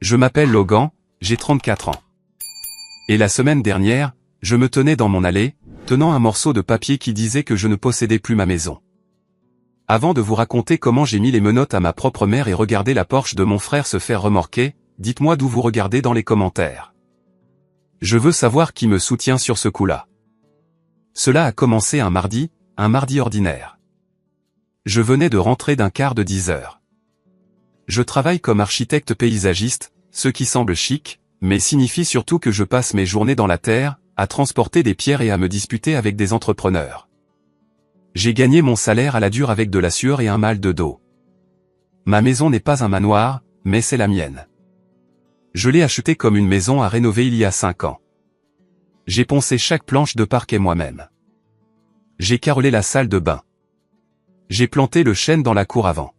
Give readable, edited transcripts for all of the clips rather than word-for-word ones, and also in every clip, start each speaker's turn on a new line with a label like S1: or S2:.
S1: Je m'appelle Logan, j'ai 34 ans. Et la semaine dernière, je me tenais dans mon allée, tenant un morceau de papier qui disait que je ne possédais plus ma maison. Avant de vous raconter comment j'ai mis les menottes à ma propre mère et regardé la Porsche de mon frère se faire remorquer, dites-moi d'où vous regardez dans les commentaires. Je veux savoir qui me soutient sur ce coup-là. Cela a commencé un mardi ordinaire. Je venais de rentrer d'un quart de 10 heures. Je travaille comme architecte paysagiste, ce qui semble chic, mais signifie surtout que je passe mes journées dans la terre, à transporter des pierres et à me disputer avec des entrepreneurs. J'ai gagné mon salaire à la dure avec de la sueur et un mal de dos. Ma maison n'est pas un manoir, mais c'est la mienne. Je l'ai achetée comme une maison à rénover il y a 5 ans. J'ai poncé chaque planche de parquet moi-même. J'ai carrelé la salle de bain. J'ai planté le chêne dans la cour avant.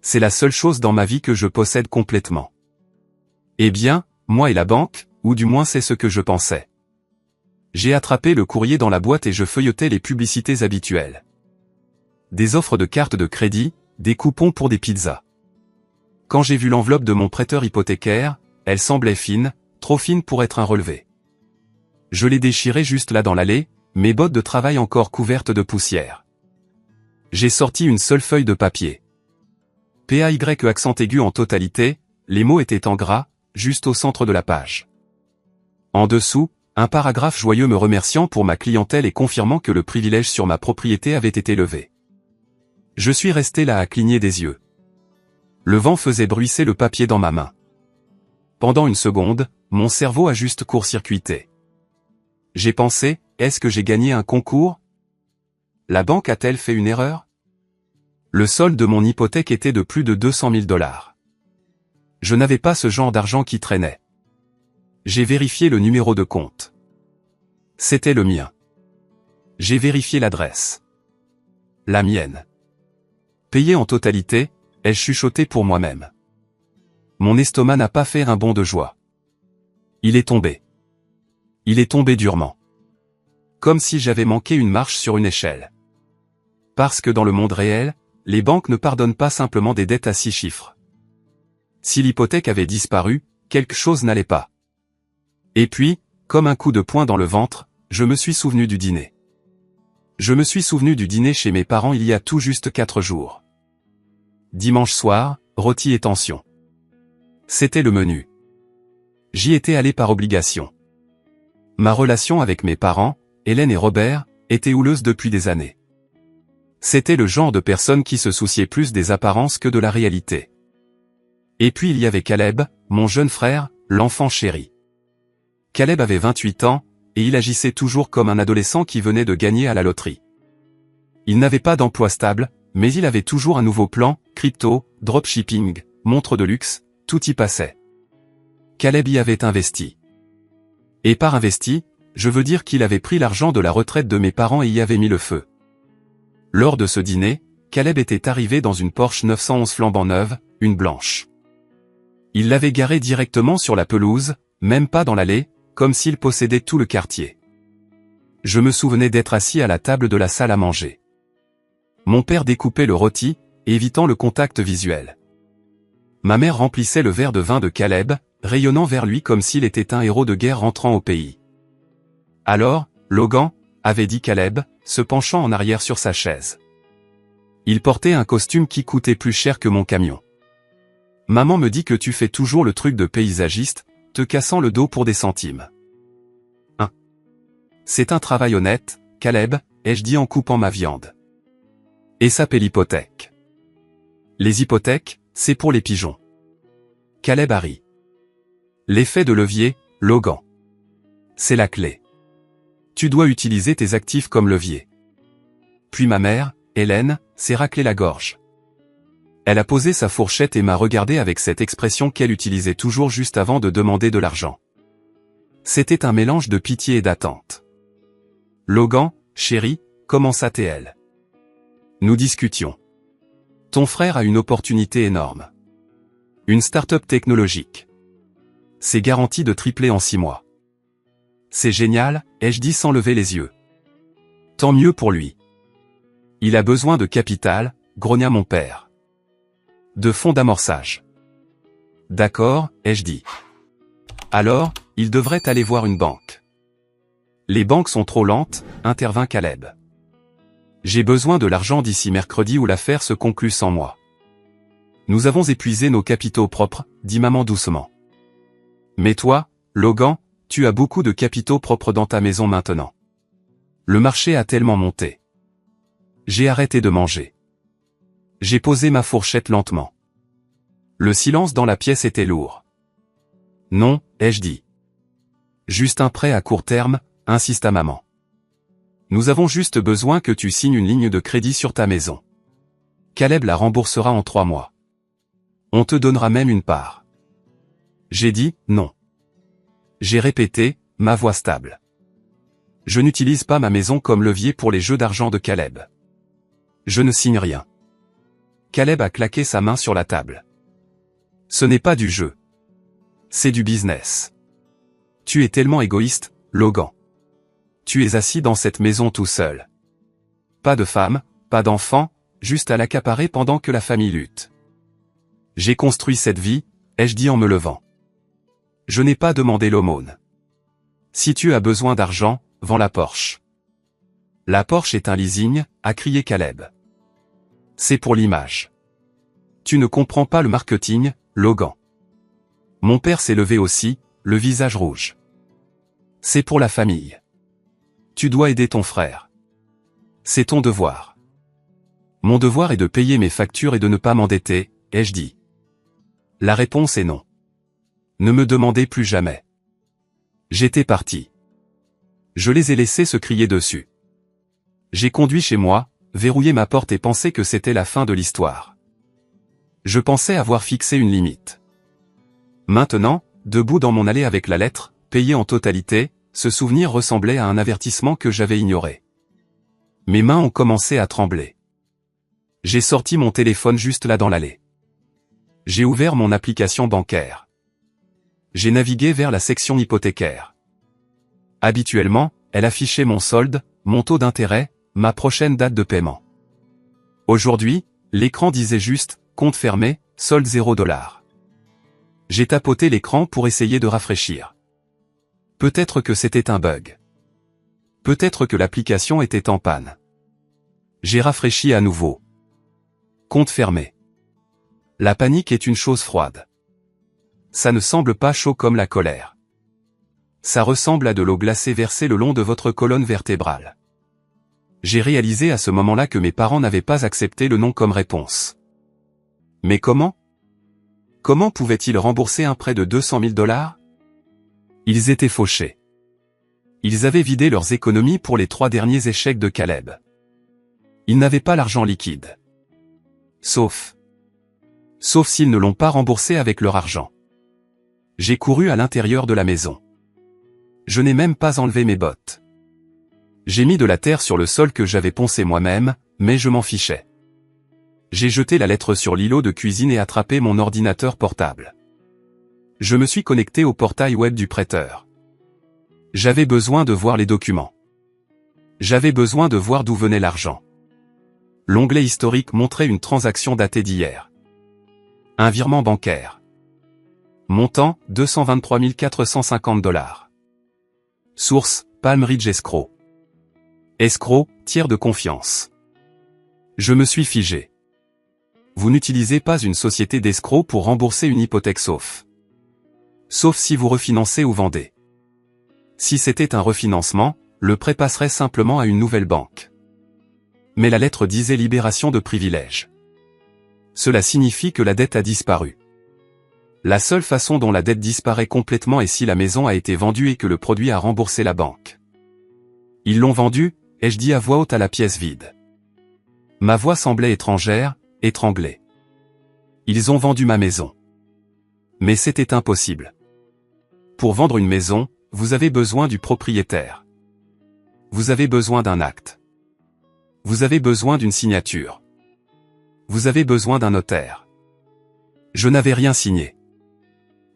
S1: C'est la seule chose dans ma vie que je possède complètement. Eh bien, moi et la banque, ou du moins c'est ce que je pensais. J'ai attrapé le courrier dans la boîte et je feuilletais les publicités habituelles. Des offres de cartes de crédit, des coupons pour des pizzas. Quand j'ai vu l'enveloppe de mon prêteur hypothécaire, elle semblait fine, trop fine pour être un relevé. Je l'ai déchirée juste là dans l'allée, mes bottes de travail encore couvertes de poussière. J'ai sorti une seule feuille de papier. PAY accent aigu en totalité, les mots étaient en gras, juste au centre de la page. En dessous, un paragraphe joyeux me remerciant pour ma clientèle et confirmant que le privilège sur ma propriété avait été levé. Je suis resté là à cligner des yeux. Le vent faisait bruisser le papier dans ma main. Pendant une seconde, mon cerveau a juste court-circuité. J'ai pensé, est-ce que j'ai gagné un concours? La banque a-t-elle fait une erreur? Le solde de mon hypothèque était de plus de 200 000 $. Je n'avais pas ce genre d'argent qui traînait. J'ai vérifié le numéro de compte. C'était le mien. J'ai vérifié l'adresse. La mienne. Payé en totalité, ai-je chuchoté pour moi-même. Mon estomac n'a pas fait un bond de joie. Il est tombé. Il est tombé durement. Comme si j'avais manqué une marche sur une échelle. Parce que dans le monde réel, les banques ne pardonnent pas simplement des dettes à 6 chiffres. Si l'hypothèque avait disparu, quelque chose n'allait pas. Et puis, comme un coup de poing dans le ventre, je me suis souvenu du dîner. Je me suis souvenu du dîner chez mes parents il y a tout juste 4 jours. Dimanche soir, rôti et tension. C'était le menu. J'y étais allé par obligation. Ma relation avec mes parents, Hélène et Robert, était houleuse depuis des années. C'était le genre de personne qui se souciait plus des apparences que de la réalité. Et puis il y avait Caleb, mon jeune frère, l'enfant chéri. Caleb avait 28 ans, et il agissait toujours comme un adolescent qui venait de gagner à la loterie. Il n'avait pas d'emploi stable, mais il avait toujours un nouveau plan, crypto, dropshipping, montre de luxe, tout y passait. Caleb y avait investi. Et par investi, je veux dire qu'il avait pris l'argent de la retraite de mes parents et y avait mis le feu. Lors de ce dîner, Caleb était arrivé dans une Porsche 911 flambant neuve, une blanche. Il l'avait garée directement sur la pelouse, même pas dans l'allée, comme s'il possédait tout le quartier. Je me souvenais d'être assis à la table de la salle à manger. Mon père découpait le rôti, évitant le contact visuel. Ma mère remplissait le verre de vin de Caleb, rayonnant vers lui comme s'il était un héros de guerre rentrant au pays. Alors, Logan, avait dit Caleb, se penchant en arrière sur sa chaise. Il portait un costume qui coûtait plus cher que mon camion. Maman me dit que tu fais toujours le truc de paysagiste, te cassant le dos pour des centimes. C'est un travail honnête, Caleb, ai-je dit en coupant ma viande. Et ça paie l'hypothèque. Les hypothèques, c'est pour les pigeons. Caleb a ri. L'effet de levier, Logan. C'est la clé. Tu dois utiliser tes actifs comme levier. Puis ma mère, Hélène, s'est raclé la gorge. Elle a posé sa fourchette et m'a regardé avec cette expression qu'elle utilisait toujours juste avant de demander de l'argent. C'était un mélange de pitié et d'attente. Logan, chéri, commença-t-elle. Nous discutions. Ton frère a une opportunité énorme. Une start-up technologique. C'est garanti de tripler en 6 mois. C'est génial, ai-je dit sans lever les yeux. Tant mieux pour lui. Il a besoin de capital, grogna mon père. De fonds d'amorçage. D'accord, ai-je dit. Alors, il devrait aller voir une banque. Les banques sont trop lentes, intervint Caleb. J'ai besoin de l'argent d'ici mercredi ou l'affaire se conclut sans moi. Nous avons épuisé nos capitaux propres, dit maman doucement. Mais toi, Logan, tu as beaucoup de capitaux propres dans ta maison maintenant. Le marché a tellement monté. J'ai arrêté de manger. J'ai posé ma fourchette lentement. Le silence dans la pièce était lourd. Non, ai-je dit. Juste un prêt à court terme, insista maman. Nous avons juste besoin que tu signes une ligne de crédit sur ta maison. Caleb la remboursera en 3 mois. On te donnera même une part. J'ai dit, non. J'ai répété, ma voix stable. Je n'utilise pas ma maison comme levier pour les jeux d'argent de Caleb. Je ne signe rien. Caleb a claqué sa main sur la table. Ce n'est pas du jeu. C'est du business. Tu es tellement égoïste, Logan. Tu es assis dans cette maison tout seul. Pas de femme, pas d'enfant, juste à l'accaparer pendant que la famille lutte. J'ai construit cette vie, ai-je dit en me levant. Je n'ai pas demandé l'aumône. Si tu as besoin d'argent, vends la Porsche. La Porsche est un leasing, a crié Caleb. C'est pour l'image. Tu ne comprends pas le marketing, Logan. Mon père s'est levé aussi, le visage rouge. C'est pour la famille. Tu dois aider ton frère. C'est ton devoir. Mon devoir est de payer mes factures et de ne pas m'endetter, ai-je dit. La réponse est non. Ne me demandez plus jamais. J'étais parti. Je les ai laissés se crier dessus. J'ai conduit chez moi, verrouillé ma porte et pensé que c'était la fin de l'histoire. Je pensais avoir fixé une limite. Maintenant, debout dans mon allée avec la lettre, payée en totalité, ce souvenir ressemblait à un avertissement que j'avais ignoré. Mes mains ont commencé à trembler. J'ai sorti mon téléphone juste là dans l'allée. J'ai ouvert mon application bancaire. J'ai navigué vers la section hypothécaire. Habituellement, elle affichait mon solde, mon taux d'intérêt, ma prochaine date de paiement. Aujourd'hui, l'écran disait juste, compte fermé, solde $0. J'ai tapoté l'écran pour essayer de rafraîchir. Peut-être que c'était un bug. Peut-être que l'application était en panne. J'ai rafraîchi à nouveau. Compte fermé. La panique est une chose froide. Ça ne semble pas chaud comme la colère. Ça ressemble à de l'eau glacée versée le long de votre colonne vertébrale. J'ai réalisé à ce moment-là que mes parents n'avaient pas accepté le non comme réponse. Mais comment? Comment pouvaient-ils rembourser un prêt de $200 000? Ils étaient fauchés. Ils avaient vidé leurs économies pour les 3 derniers échecs de Caleb. Ils n'avaient pas l'argent liquide. Sauf s'ils ne l'ont pas remboursé avec leur argent. J'ai couru à l'intérieur de la maison. Je n'ai même pas enlevé mes bottes. J'ai mis de la terre sur le sol que j'avais poncé moi-même, mais je m'en fichais. J'ai jeté la lettre sur l'îlot de cuisine et attrapé mon ordinateur portable. Je me suis connecté au portail web du prêteur. J'avais besoin de voir les documents. J'avais besoin de voir d'où venait l'argent. L'onglet historique montrait une transaction datée d'hier. Un virement bancaire. Montant, $223 450. Source, Palm Ridge Escrow. Escroc, tiers de confiance. Je me suis figé. Vous n'utilisez pas une société d'escroc pour rembourser une hypothèque sauf si vous refinancez ou vendez. Si c'était un refinancement, le prêt passerait simplement à une nouvelle banque. Mais la lettre disait libération de privilèges. Cela signifie que la dette a disparu. La seule façon dont la dette disparaît complètement est si la maison a été vendue et que le produit a remboursé la banque. Ils l'ont vendue, ai-je dit à voix haute à la pièce vide. Ma voix semblait étrangère, étranglée. Ils ont vendu ma maison. Mais c'était impossible. Pour vendre une maison, vous avez besoin du propriétaire. Vous avez besoin d'un acte. Vous avez besoin d'une signature. Vous avez besoin d'un notaire. Je n'avais rien signé.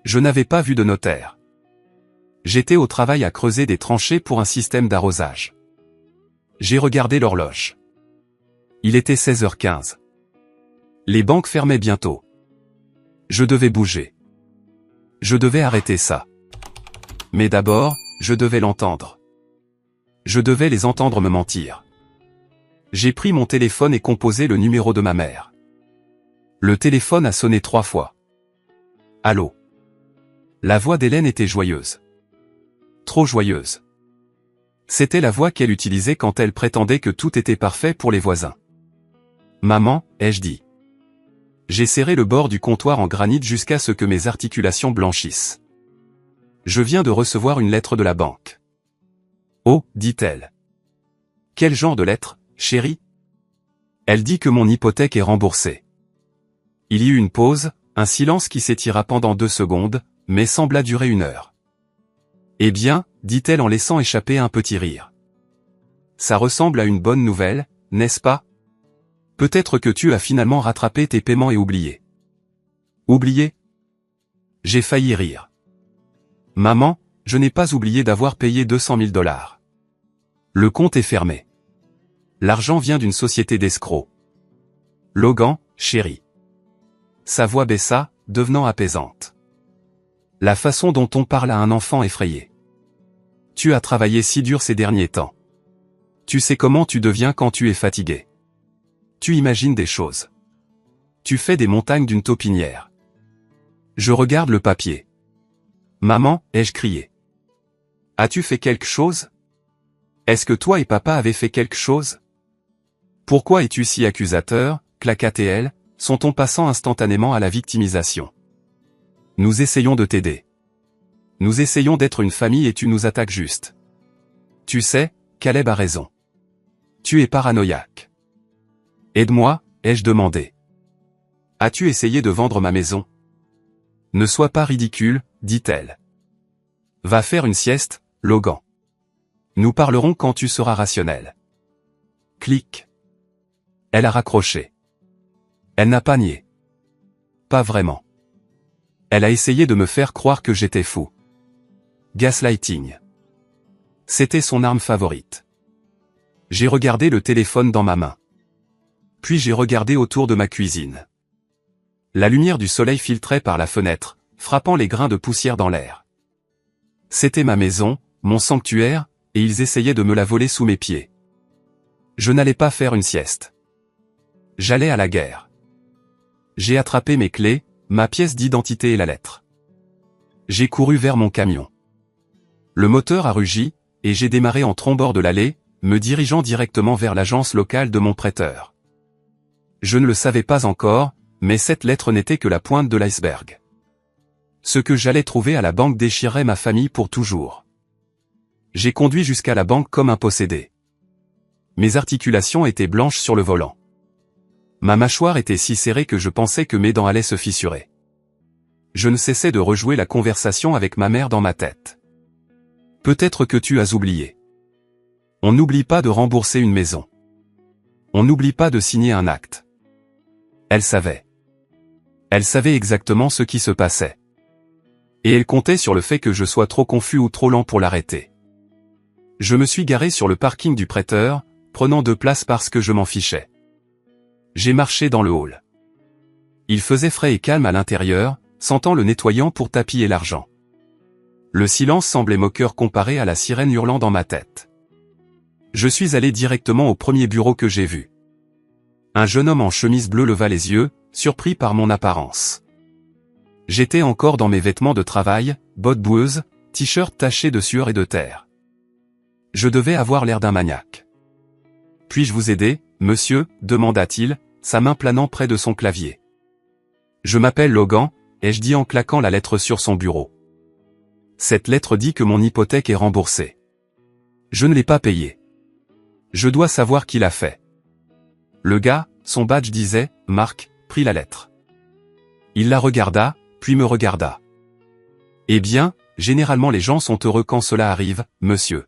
S1: Je n'avais pas vu de notaire. J'étais au travail à creuser des tranchées pour un système d'arrosage. J'ai regardé l'horloge. Il était 16h15. Les banques fermaient bientôt. Je devais bouger. Je devais arrêter ça. Mais d'abord, je devais l'entendre. Je devais les entendre me mentir. J'ai pris mon téléphone et composé le numéro de ma mère. Le téléphone a sonné 3 fois. Allô? La voix d'Hélène était joyeuse. Trop joyeuse. C'était la voix qu'elle utilisait quand elle prétendait que tout était parfait pour les voisins. Maman, ai-je dit. J'ai serré le bord du comptoir en granit jusqu'à ce que mes articulations blanchissent. Je viens de recevoir une lettre de la banque. Oh, dit-elle. Quel genre de lettre, chérie? Elle dit que mon hypothèque est remboursée. Il y eut une pause, un silence qui s'étira pendant 2 secondes, mais sembla durer 1 heure. Eh bien, dit-elle en laissant échapper un petit rire. Ça ressemble à une bonne nouvelle, n'est-ce pas? Peut-être que tu as finalement rattrapé tes paiements et oublié. Oublié? J'ai failli rire. Maman, je n'ai pas oublié d'avoir payé 200 000 $. Le compte est fermé. L'argent vient d'une société d'escrocs. Logan, chérie. Sa voix baissa, devenant apaisante. La façon dont on parle à un enfant effrayé. Tu as travaillé si dur ces derniers temps. Tu sais comment tu deviens quand tu es fatigué. Tu imagines des choses. Tu fais des montagnes d'une taupinière. Je regarde le papier. Maman, ai-je crié. As-tu fait quelque chose? Est-ce que toi et papa avaient fait quelque chose? Pourquoi es-tu si accusateur, claqua-t-elle, son-on passant instantanément à la victimisation? Nous essayons de t'aider. Nous essayons d'être une famille et tu nous attaques juste. Tu sais, Caleb a raison. Tu es paranoïaque. Aide-moi, ai-je demandé. As-tu essayé de vendre ma maison? Ne sois pas ridicule, dit-elle. Va faire une sieste, Logan. Nous parlerons quand tu seras rationnel. Clic. Elle a raccroché. Elle n'a pas nié. Pas vraiment. Elle a essayé de me faire croire que j'étais fou. Gaslighting. C'était son arme favorite. J'ai regardé le téléphone dans ma main. Puis j'ai regardé autour de ma cuisine. La lumière du soleil filtrait par la fenêtre, frappant les grains de poussière dans l'air. C'était ma maison, mon sanctuaire, et ils essayaient de me la voler sous mes pieds. Je n'allais pas faire une sieste. J'allais à la guerre. J'ai attrapé mes clés, ma pièce d'identité et la lettre. J'ai couru vers mon camion. Le moteur a rugi, et j'ai démarré en trombord de l'allée, me dirigeant directement vers l'agence locale de mon prêteur. Je ne le savais pas encore, mais cette lettre n'était que la pointe de l'iceberg. Ce que j'allais trouver à la banque déchirerait ma famille pour toujours. J'ai conduit jusqu'à la banque comme un possédé. Mes articulations étaient blanches sur le volant. Ma mâchoire était si serrée que je pensais que mes dents allaient se fissurer. Je ne cessais de rejouer la conversation avec ma mère dans ma tête. Peut-être que tu as oublié. On n'oublie pas de rembourser une maison. On n'oublie pas de signer un acte. Elle savait. Elle savait exactement ce qui se passait. Et elle comptait sur le fait que je sois trop confus ou trop lent pour l'arrêter. Je me suis garé sur le parking du prêteur, prenant 2 places parce que je m'en fichais. J'ai marché dans le hall. Il faisait frais et calme à l'intérieur, sentant le nettoyant pour tapis et l'argent. Le silence semblait moqueur comparé à la sirène hurlant dans ma tête. Je suis allé directement au premier bureau que j'ai vu. Un jeune homme en chemise bleue leva les yeux, surpris par mon apparence. J'étais encore dans mes vêtements de travail, bottes boueuses, t-shirt taché de sueur et de terre. Je devais avoir l'air d'un maniaque. « Puis-je vous aider, monsieur ?» demanda-t-il, sa main planant près de son clavier. « Je m'appelle Logan, » ai-je dit en claquant la lettre sur son bureau. Cette lettre dit que mon hypothèque est remboursée. Je ne l'ai pas payée. Je dois savoir qui l'a fait. Le gars, son badge disait « Marc », prit la lettre. Il la regarda, puis me regarda. « Eh bien, généralement les gens sont heureux quand cela arrive, monsieur. »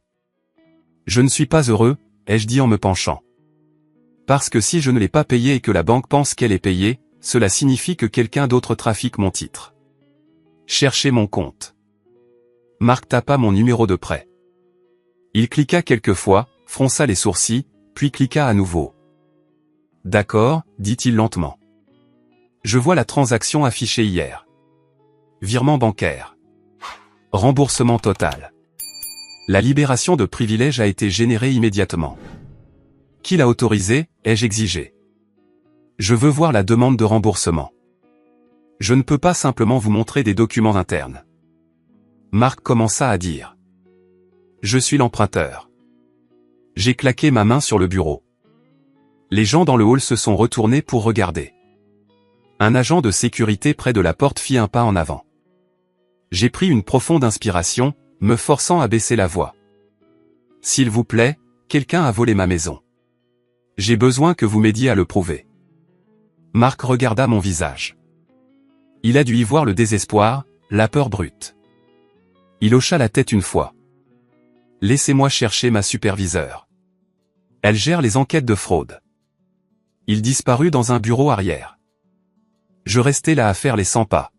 S1: « Je ne suis pas heureux, » ai-je dit en me penchant. Parce que si je ne l'ai pas payé et que la banque pense qu'elle est payée, cela signifie que quelqu'un d'autre trafique mon titre. Cherchez mon compte. Marc tapa mon numéro de prêt. Il cliqua quelques fois, fronça les sourcils, puis cliqua à nouveau. D'accord, dit-il lentement. Je vois la transaction affichée hier. Virement bancaire. Remboursement total. La libération de privilèges a été générée immédiatement. Qui l'a autorisé, ai-je exigé. Je veux voir la demande de remboursement. Je ne peux pas simplement vous montrer des documents internes. Marc commença à dire. Je suis l'emprunteur. J'ai claqué ma main sur le bureau. Les gens dans le hall se sont retournés pour regarder. Un agent de sécurité près de la porte fit un pas en avant. J'ai pris une profonde inspiration, me forçant à baisser la voix. S'il vous plaît, quelqu'un a volé ma maison. J'ai besoin que vous m'aidiez à le prouver. Marc regarda mon visage. Il a dû y voir le désespoir, la peur brute. Il hocha la tête une fois. Laissez-moi chercher ma superviseure. Elle gère les enquêtes de fraude. Il disparut dans un bureau arrière. Je restais là à faire les 100 pas.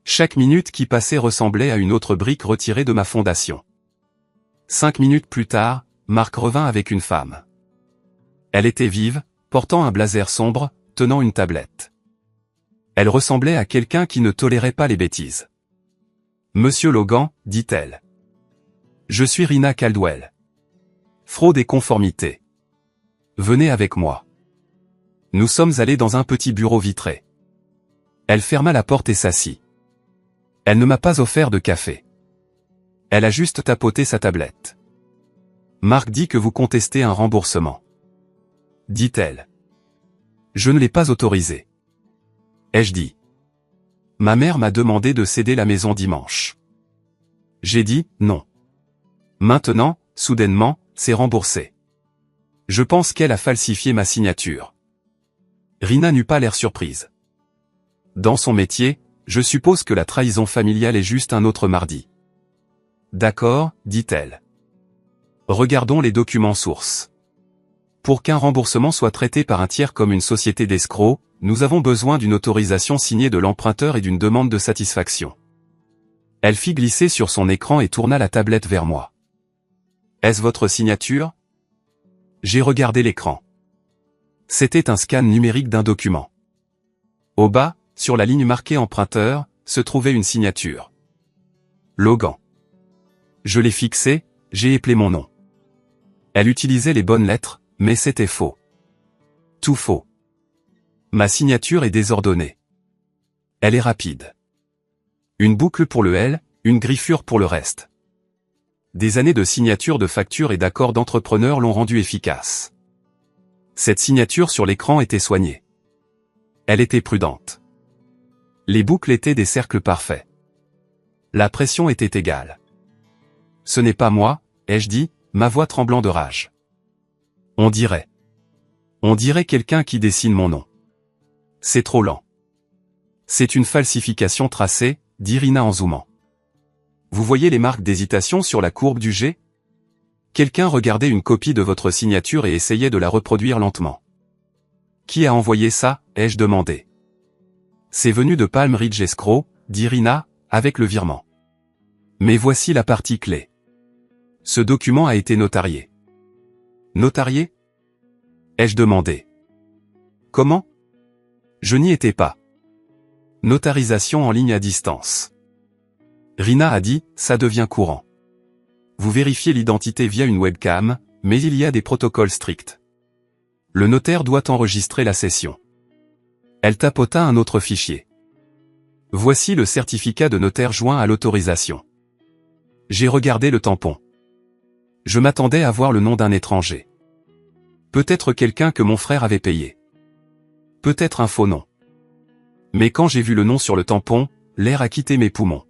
S1: Chaque minute qui passait ressemblait à une autre brique retirée de ma fondation. 5 minutes plus tard, Marc revint avec une femme. Elle était vive, portant un blazer sombre, tenant une tablette. Elle ressemblait à quelqu'un qui ne tolérait pas les bêtises. Monsieur Logan, dit-elle. Je suis Rina Caldwell. Fraude et conformité. Venez avec moi. Nous sommes allés dans un petit bureau vitré. Elle ferma la porte et s'assit. Elle ne m'a pas offert de café. Elle a juste tapoté sa tablette. Marc dit que vous contestez un remboursement. Dit-elle. Je ne l'ai pas autorisé. Ai-je dit. Ma mère m'a demandé de céder la maison dimanche. J'ai dit, non. Maintenant, soudainement, c'est remboursé. Je pense qu'elle a falsifié ma signature. Rina n'eut pas l'air surprise. Dans son métier, je suppose que la trahison familiale est juste un autre mardi. D'accord, dit-elle. Regardons les documents sources. Pour qu'un remboursement soit traité par un tiers comme une société d'escrocs, nous avons besoin d'une autorisation signée de l'emprunteur et d'une demande de satisfaction. Elle fit glisser sur son écran et tourna la tablette vers moi. Est-ce votre signature? J'ai regardé l'écran. C'était un scan numérique d'un document. Au bas, sur la ligne marquée emprunteur, se trouvait une signature. Logan. Je l'ai fixée, j'ai éplé mon nom. Elle utilisait les bonnes lettres, mais c'était faux. Tout faux. Ma signature est désordonnée. Elle est rapide. Une boucle pour le L, une griffure pour le reste. Des années de signature de factures et d'accords d'entrepreneurs l'ont rendue efficace. Cette signature sur l'écran était soignée. Elle était prudente. Les boucles étaient des cercles parfaits. La pression était égale. Ce n'est pas moi, ai-je dit, ma voix tremblant de rage. On dirait. On dirait quelqu'un qui dessine mon nom. C'est trop lent. C'est une falsification tracée, dit Rina en zoomant. Vous voyez les marques d'hésitation sur la courbe du G? Quelqu'un regardait une copie de votre signature et essayait de la reproduire lentement. Qui a envoyé ça, ai-je demandé. C'est venu de Palm Ridge Escrow, dit Rina, avec le virement. Mais voici la partie clé. Ce document a été notarié. Notarié? Ai-je demandé. Comment? Je n'y étais pas. Notarisation en ligne à distance. Rina a dit, ça devient courant. Vous vérifiez l'identité via une webcam, mais il y a des protocoles stricts. Le notaire doit enregistrer la session. Elle tapota un autre fichier. Voici le certificat de notaire joint à l'autorisation. J'ai regardé le tampon. Je m'attendais à voir le nom d'un étranger. Peut-être quelqu'un que mon frère avait payé. Peut-être un faux nom. Mais quand j'ai vu le nom sur le tampon, l'air a quitté mes poumons.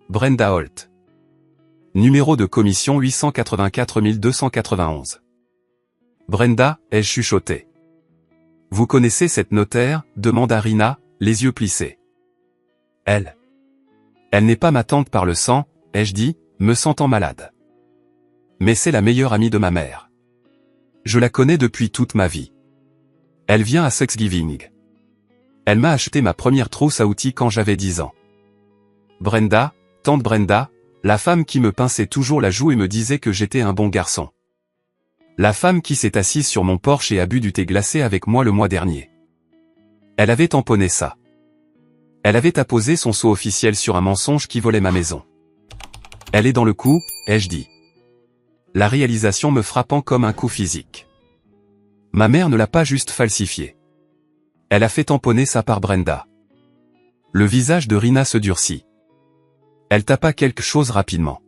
S1: Brenda Holt. Numéro de commission 884 291. Brenda, ai-je chuchoté. Vous connaissez cette notaire, demanda Rina, les yeux plissés. Elle. Elle n'est pas ma tante par le sang, ai-je dit, me sentant malade. Mais c'est la meilleure amie de ma mère. Je la connais depuis toute ma vie. Elle vient à Thanksgiving. Elle m'a acheté ma première trousse à outils quand j'avais 10 ans. Brenda, tante Brenda, la femme qui me pinçait toujours la joue et me disait que j'étais un bon garçon. La femme qui s'est assise sur mon porche et a bu du thé glacé avec moi le mois dernier. Elle avait tamponné ça. Elle avait apposé son sceau officiel sur un mensonge qui volait ma maison. Elle est dans le coup, ai-je dit. La réalisation me frappant comme un coup physique. Ma mère ne l'a pas juste falsifié. Elle a fait tamponner ça par Brenda. Le visage de Rina se durcit. Elle tapa quelque chose rapidement.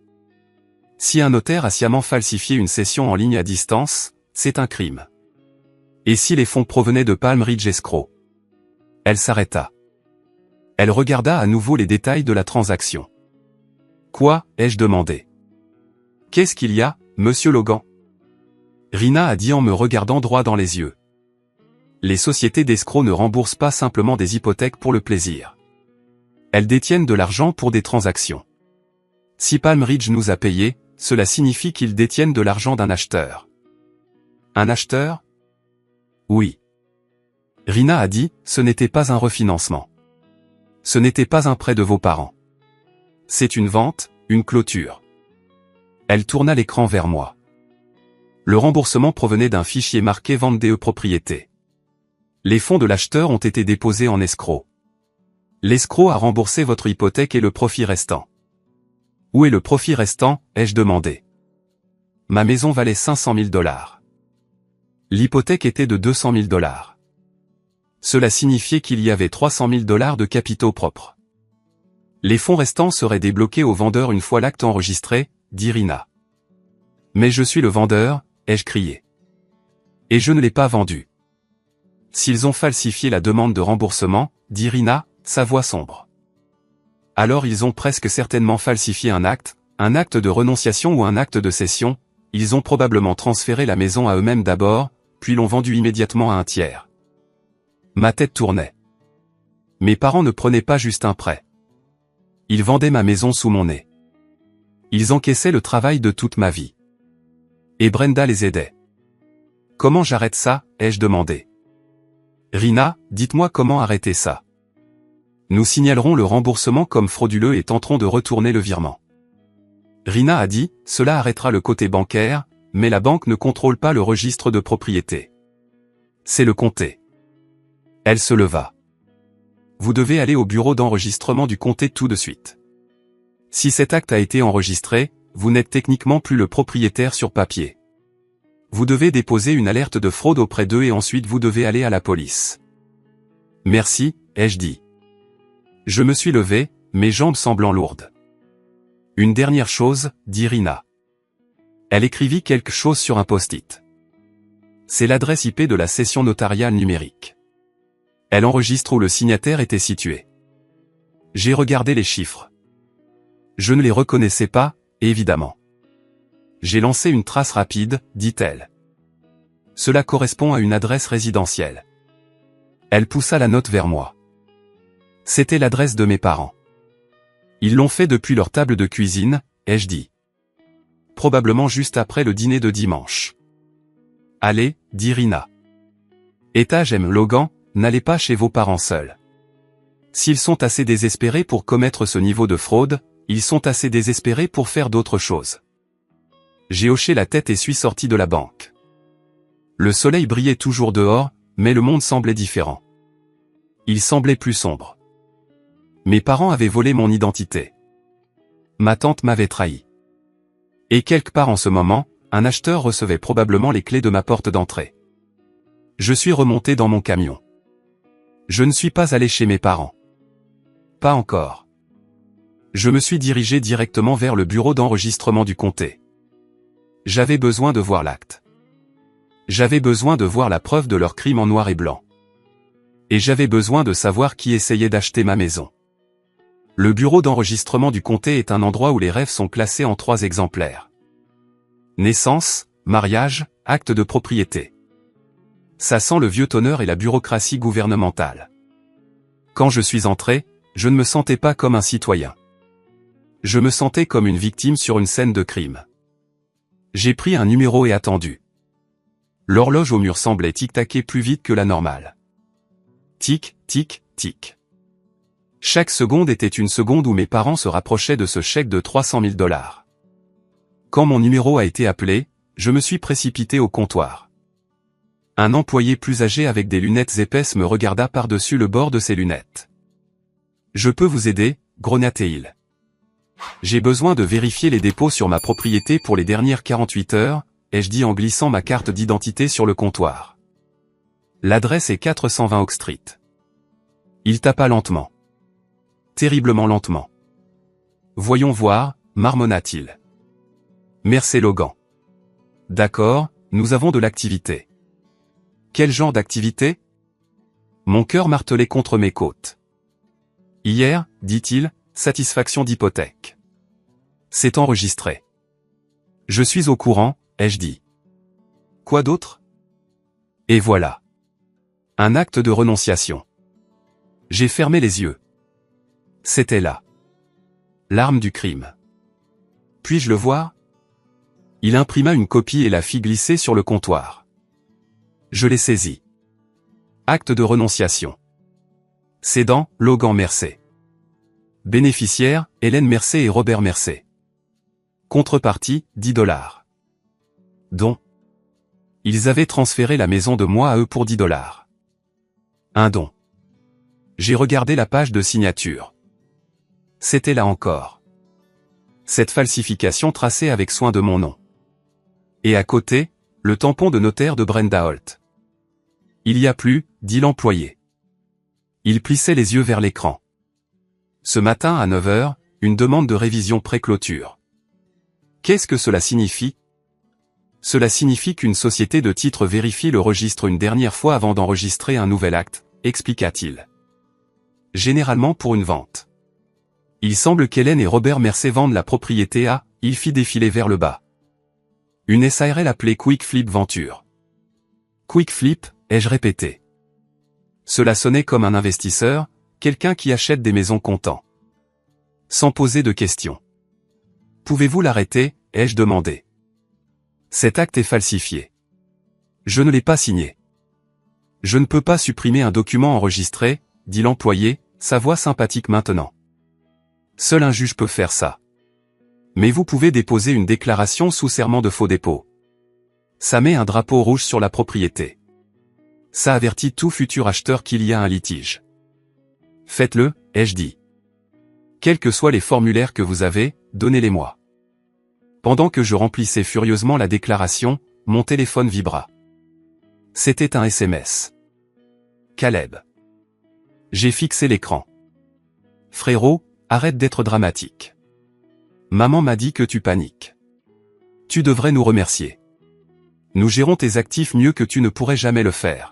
S1: Si un notaire a sciemment falsifié une session en ligne à distance, c'est un crime. Et si les fonds provenaient de Palm Ridge Escrow? Elle s'arrêta. Elle regarda à nouveau les détails de la transaction. Quoi, ai-je demandé. Qu'est-ce qu'il y a, monsieur Logan? Rina a dit en me regardant droit dans les yeux. Les sociétés d'escrocs ne remboursent pas simplement des hypothèques pour le plaisir. Elles détiennent de l'argent pour des transactions. Si Palm Ridge nous a payés, cela signifie qu'ils détiennent de l'argent d'un acheteur. Un acheteur? Oui. Rina a dit, ce n'était pas un refinancement. Ce n'était pas un prêt de vos parents. C'est une vente, une clôture. Elle tourna l'écran vers moi. Le remboursement provenait d'un fichier marqué Vente des propriétés. Les fonds de l'acheteur ont été déposés en escroc. L'escroc a remboursé votre hypothèque et le profit restant. Où est le profit restant, ai-je demandé. Ma maison valait 500 000 $. L'hypothèque était de 200 000 $. Cela signifiait qu'il y avait 300 000 $ de capitaux propres. Les fonds restants seraient débloqués au vendeur une fois l'acte enregistré, dit Rina. Mais je suis le vendeur, ai-je crié. Et je ne l'ai pas vendu. S'ils ont falsifié la demande de remboursement, dit Rina, sa voix sombre. Alors ils ont presque certainement falsifié un acte de renonciation ou un acte de cession, ils ont probablement transféré la maison à eux-mêmes d'abord, puis l'ont vendue immédiatement à un tiers. Ma tête tournait. Mes parents ne prenaient pas juste un prêt. Ils vendaient ma maison sous mon nez. Ils encaissaient le travail de toute ma vie. Et Brenda les aidait. Comment j'arrête ça, ai-je demandé. Rina, dites-moi comment arrêter ça. Nous signalerons le remboursement comme frauduleux et tenterons de retourner le virement. Rina a dit, cela arrêtera le côté bancaire, mais la banque ne contrôle pas le registre de propriété. C'est le comté. Elle se leva. Vous devez aller au bureau d'enregistrement du comté tout de suite. Si cet acte a été enregistré, vous n'êtes techniquement plus le propriétaire sur papier. Vous devez déposer une alerte de fraude auprès d'eux et ensuite vous devez aller à la police. Merci, ai-je dit. Je me suis levé, mes jambes semblant lourdes. Une dernière chose, dit Rina. Elle écrivit quelque chose sur un post-it. C'est l'adresse IP de la session notariale numérique. Elle enregistre où le signataire était situé. J'ai regardé les chiffres. Je ne les reconnaissais pas, évidemment. J'ai lancé une trace rapide, dit-elle. Cela correspond à une adresse résidentielle. Elle poussa la note vers moi. C'était l'adresse de mes parents. Ils l'ont fait depuis leur table de cuisine, ai-je dit. Probablement juste après le dîner de dimanche. Allez, dit Rina. J'aime Logan, n'allez pas chez vos parents seuls. S'ils sont assez désespérés pour commettre ce niveau de fraude, ils sont assez désespérés pour faire d'autres choses. J'ai hoché la tête et suis sorti de la banque. Le soleil brillait toujours dehors, mais le monde semblait différent. Il semblait plus sombre. Mes parents avaient volé mon identité. Ma tante m'avait trahi. Et quelque part en ce moment, un acheteur recevait probablement les clés de ma porte d'entrée. Je suis remonté dans mon camion. Je ne suis pas allé chez mes parents. Pas encore. Je me suis dirigé directement vers le bureau d'enregistrement du comté. J'avais besoin de voir l'acte. J'avais besoin de voir la preuve de leur crime en noir et blanc. Et j'avais besoin de savoir qui essayait d'acheter ma maison. Le bureau d'enregistrement du comté est un endroit où les rêves sont classés en 3 exemplaires. Naissance, mariage, acte de propriété. Ça sent le vieux tonneur et la bureaucratie gouvernementale. Quand je suis entré, je ne me sentais pas comme un citoyen. Je me sentais comme une victime sur une scène de crime. J'ai pris un numéro et attendu. L'horloge au mur semblait tic-taquer plus vite que la normale. Tic, tic, tic. Chaque seconde était une seconde où mes parents se rapprochaient de ce chèque de 300 000 $. Quand mon numéro a été appelé, je me suis précipité au comptoir. Un employé plus âgé avec des lunettes épaisses me regarda par-dessus le bord de ses lunettes. Je peux vous aider, grogna-t-il. J'ai besoin de vérifier les dépôts sur ma propriété pour les dernières 48 heures, ai-je dit en glissant ma carte d'identité sur le comptoir. L'adresse est 420 Oak Street. Il tapa lentement. Terriblement lentement. Voyons voir, marmonna-t-il. Merci Logan. D'accord, nous avons de l'activité. Quel genre d'activité? Mon cœur martelait contre mes côtes. Hier, dit-il, satisfaction d'hypothèque. C'est enregistré. Je suis au courant, ai-je dit. Quoi d'autre? Et voilà. Un acte de renonciation. J'ai fermé les yeux. C'était là. L'arme du crime. Puis-je le voir? Il imprima une copie et la fit glisser sur le comptoir. Je l'ai saisie. Acte de renonciation. Cédant, Logan Mercer. Bénéficiaires, Hélène Mercer et Robert Mercer. Contrepartie, $10. Don. Ils avaient transféré la maison de moi à eux pour $10. Un don. J'ai regardé la page de signature. C'était là encore. Cette falsification tracée avec soin de mon nom. Et à côté, le tampon de notaire de Brenda Holt. Il y a plus, dit l'employé. Il plissait les yeux vers l'écran. Ce matin à 9 heures, une demande de révision pré-clôture. Qu'est-ce que cela signifie? Cela signifie qu'une société de titres vérifie le registre une dernière fois avant d'enregistrer un nouvel acte, expliqua-t-il. Généralement pour une vente. Il semble qu'Hélène et Robert Mercer vendent la propriété à, il fit défiler vers le bas. Une SARL appelée Quick Flip Venture. Quick Flip, ai-je répété. Cela sonnait comme un investisseur, quelqu'un qui achète des maisons comptant. Sans poser de questions. Pouvez-vous l'arrêter, ai-je demandé. Cet acte est falsifié. Je ne l'ai pas signé. Je ne peux pas supprimer un document enregistré, dit l'employé, sa voix sympathique maintenant. Seul un juge peut faire ça. Mais vous pouvez déposer une déclaration sous serment de faux dépôt. Ça met un drapeau rouge sur la propriété. Ça avertit tout futur acheteur qu'il y a un litige. Faites-le, ai-je dit. Quels que soient les formulaires que vous avez, donnez-les-moi. Pendant que je remplissais furieusement la déclaration, mon téléphone vibra. C'était un SMS. Caleb. J'ai fixé l'écran. Frérot, arrête d'être dramatique. Maman m'a dit que tu paniques. Tu devrais nous remercier. Nous gérons tes actifs mieux que tu ne pourrais jamais le faire.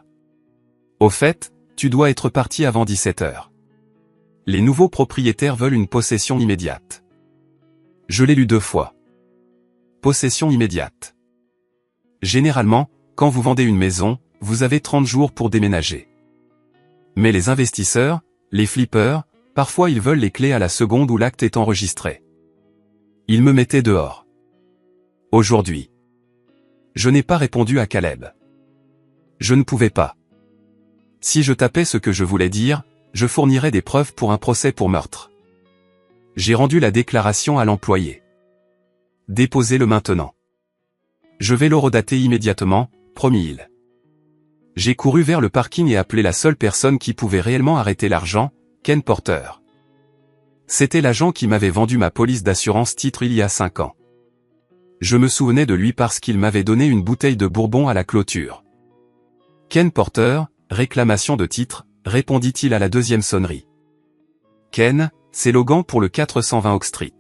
S1: Au fait, tu dois être parti avant 17 heures. Les nouveaux propriétaires veulent une possession immédiate. Je l'ai lu 2 fois. Possession immédiate. Généralement, quand vous vendez une maison, vous avez 30 jours pour déménager. Mais les investisseurs, les flippers, parfois ils veulent les clés à la seconde où l'acte est enregistré. Ils me mettaient dehors. Aujourd'hui. Je n'ai pas répondu à Caleb. Je ne pouvais pas. Si je tapais ce que je voulais dire, je fournirais des preuves pour un procès pour meurtre. J'ai rendu la déclaration à l'employé. Déposez-le maintenant. Je vais le redater immédiatement, promit-il. J'ai couru vers le parking et appelé la seule personne qui pouvait réellement arrêter l'argent, Ken Porter. C'était l'agent qui m'avait vendu ma police d'assurance titre il y a 5 ans. Je me souvenais de lui parce qu'il m'avait donné une bouteille de bourbon à la clôture. Ken Porter, réclamation de titre, répondit-il à la deuxième sonnerie. Ken, c'est Logan pour le 420 Oak Street.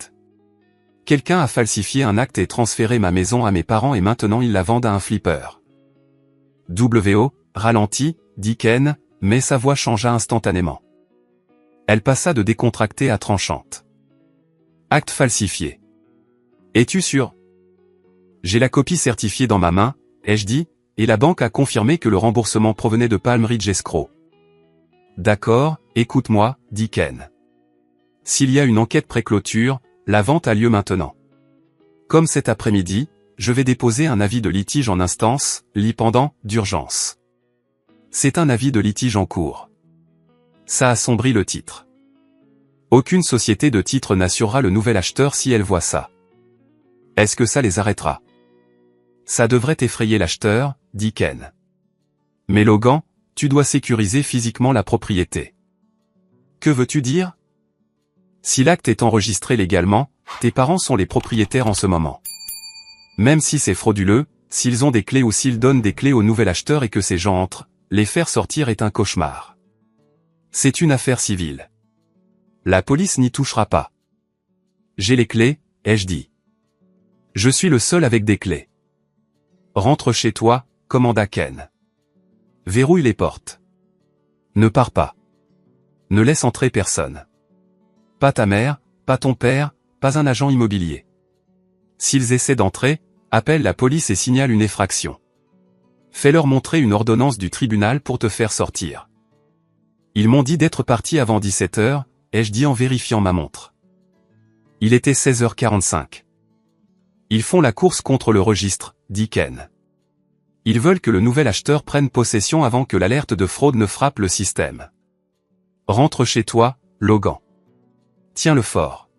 S1: Quelqu'un a falsifié un acte et transféré ma maison à mes parents et maintenant ils la vendent à un flipper. W.O., ralenti, dit Ken, mais sa voix changea instantanément. Elle passa de décontractée à tranchante. Acte falsifié. Es-tu sûr? J'ai la copie certifiée dans ma main, ai-je dit, et la banque a confirmé que le remboursement provenait de Palm Ridge Escrow. D'accord, écoute-moi, dit Ken. S'il y a une enquête pré-clôture, la vente a lieu maintenant. Comme cet après-midi, je vais déposer un avis de litige en instance, pendant, d'urgence. C'est un avis de litige en cours. Ça assombrit le titre. Aucune société de titres n'assurera le nouvel acheteur si elle voit ça. Est-ce que ça les arrêtera? Ça devrait effrayer l'acheteur, dit Ken. Mais Logan, tu dois sécuriser physiquement la propriété. Que veux-tu dire? Si l'acte est enregistré légalement, tes parents sont les propriétaires en ce moment. Même si c'est frauduleux, s'ils ont des clés ou s'ils donnent des clés au nouvel acheteur et que ces gens entrent, les faire sortir est un cauchemar. C'est une affaire civile. La police n'y touchera pas. J'ai les clés, ai-je dit. Je suis le seul avec des clés. Rentre chez toi, commanda Ken. Verrouille les portes. Ne pars pas. Ne laisse entrer personne. Pas ta mère, pas ton père, pas un agent immobilier. S'ils essaient d'entrer, appelle la police et signale une effraction. Fais-leur montrer une ordonnance du tribunal pour te faire sortir. Ils m'ont dit d'être parti avant 17h, ai-je dit en vérifiant ma montre. Il était 16h45. Ils font la course contre le registre, dit Ken. Ils veulent que le nouvel acheteur prenne possession avant que l'alerte de fraude ne frappe le système. Rentre chez toi, Logan. Tiens-le fort.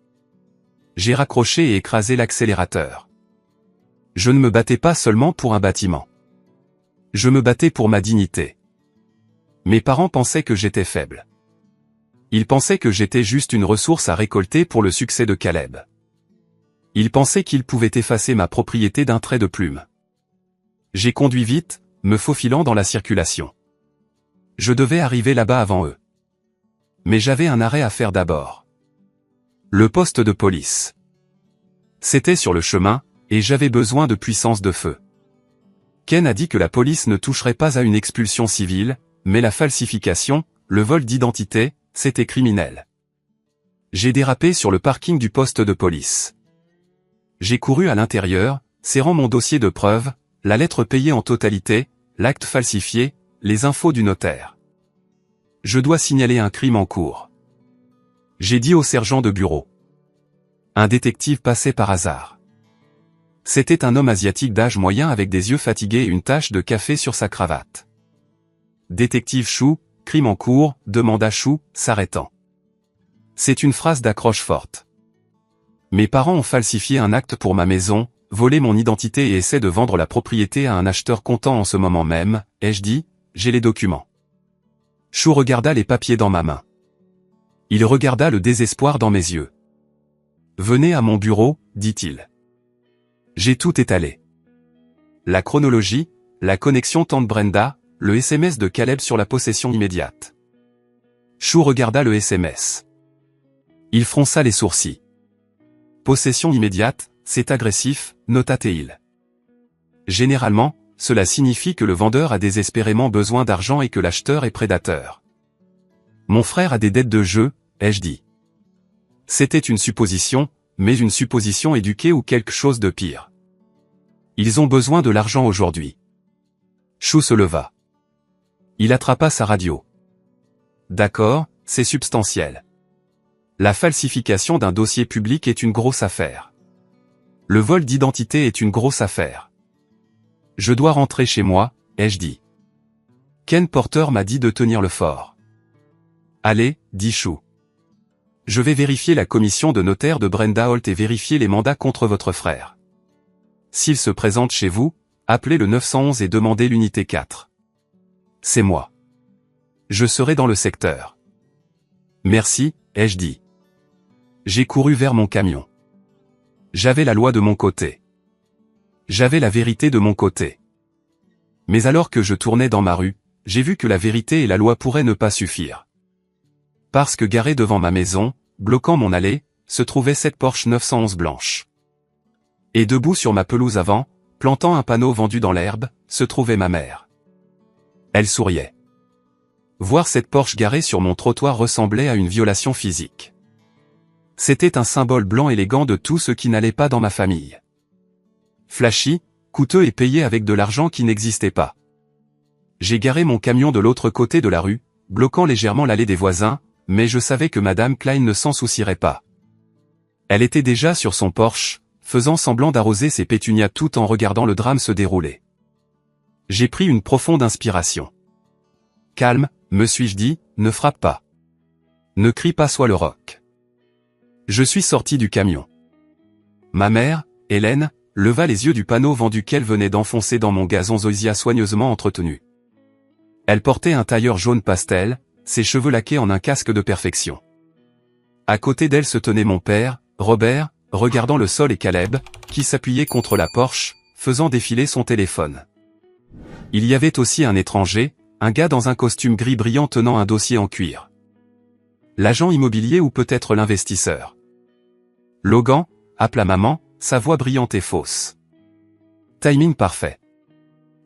S1: J'ai raccroché et écrasé l'accélérateur. Je ne me battais pas seulement pour un bâtiment. Je me battais pour ma dignité. Mes parents pensaient que j'étais faible. Ils pensaient que j'étais juste une ressource à récolter pour le succès de Caleb. Ils pensaient qu'ils pouvaient effacer ma propriété d'un trait de plume. J'ai conduit vite, me faufilant dans la circulation. Je devais arriver là-bas avant eux. Mais j'avais un arrêt à faire d'abord. Le poste de police. C'était sur le chemin, et j'avais besoin de puissance de feu. Ken a dit que la police ne toucherait pas à une expulsion civile, mais la falsification, le vol d'identité, c'était criminel. J'ai dérapé sur le parking du poste de police. J'ai couru à l'intérieur, serrant mon dossier de preuves, la lettre payée en totalité, l'acte falsifié, les infos du notaire. Je dois signaler un crime en cours. J'ai dit au sergent de bureau. Un détective passait par hasard. C'était un homme asiatique d'âge moyen avec des yeux fatigués et une tache de café sur sa cravate. Détective Chou, crime en cours, demanda Chou, s'arrêtant. C'est une phrase d'accroche forte. Mes parents ont falsifié un acte pour ma maison, volé mon identité et essaient de vendre la propriété à un acheteur comptant en ce moment même, ai-je dit, j'ai les documents. Chou regarda les papiers dans ma main. Il regarda le désespoir dans mes yeux. Venez à mon bureau, dit-il. J'ai tout étalé. La chronologie, la connexion tante Brenda, le SMS de Caleb sur la possession immédiate. Chou regarda le SMS. Il fronça les sourcils. Possession immédiate, c'est agressif, nota-t-il. Généralement, cela signifie que le vendeur a désespérément besoin d'argent et que l'acheteur est prédateur. Mon frère a des dettes de jeu, ai-je dit. C'était une supposition, mais une supposition éduquée ou quelque chose de pire. Ils ont besoin de l'argent aujourd'hui. Chou se leva. Il attrapa sa radio. D'accord, c'est substantiel. La falsification d'un dossier public est une grosse affaire. Le vol d'identité est une grosse affaire. Je dois rentrer chez moi, ai-je dit. Ken Porter m'a dit de tenir le fort. Allez, dit Chou. Je vais vérifier la commission de notaire de Brenda Holt et vérifier les mandats contre votre frère. S'il se présente chez vous, appelez le 911 et demandez l'unité 4. C'est moi. Je serai dans le secteur. Merci, ai-je dit. J'ai couru vers mon camion. J'avais la loi de mon côté. J'avais la vérité de mon côté. Mais alors que je tournais dans ma rue, j'ai vu que la vérité et la loi pourraient ne pas suffire. Parce que garé devant ma maison, bloquant mon allée, se trouvait cette Porsche 911 blanche. Et debout sur ma pelouse avant, plantant un panneau vendu dans l'herbe, se trouvait ma mère. Elle souriait. Voir cette Porsche garée sur mon trottoir ressemblait à une violation physique. C'était un symbole blanc élégant de tout ce qui n'allait pas dans ma famille. Flashy, coûteux et payé avec de l'argent qui n'existait pas. J'ai garé mon camion de l'autre côté de la rue, bloquant légèrement l'allée des voisins, mais je savais que Madame Klein ne s'en soucierait pas. Elle était déjà sur son Porsche, faisant semblant d'arroser ses pétunias tout en regardant le drame se dérouler. J'ai pris une profonde inspiration. Calme, me suis-je dit, ne frappe pas. Ne crie pas, sois le roc. Je suis sorti du camion. Ma mère, Hélène, leva les yeux du panneau vendu qu'elle venait d'enfoncer dans mon gazon zoysia soigneusement entretenu. Elle portait un tailleur jaune pastel, ses cheveux laqués en un casque de perfection. À côté d'elle se tenait mon père, Robert, regardant le sol et Caleb, qui s'appuyait contre la porche, faisant défiler son téléphone. Il y avait aussi un étranger, un gars dans un costume gris brillant tenant un dossier en cuir. L'agent immobilier ou peut-être l'investisseur. Logan, appela maman, sa voix brillante et fausse. Timing parfait.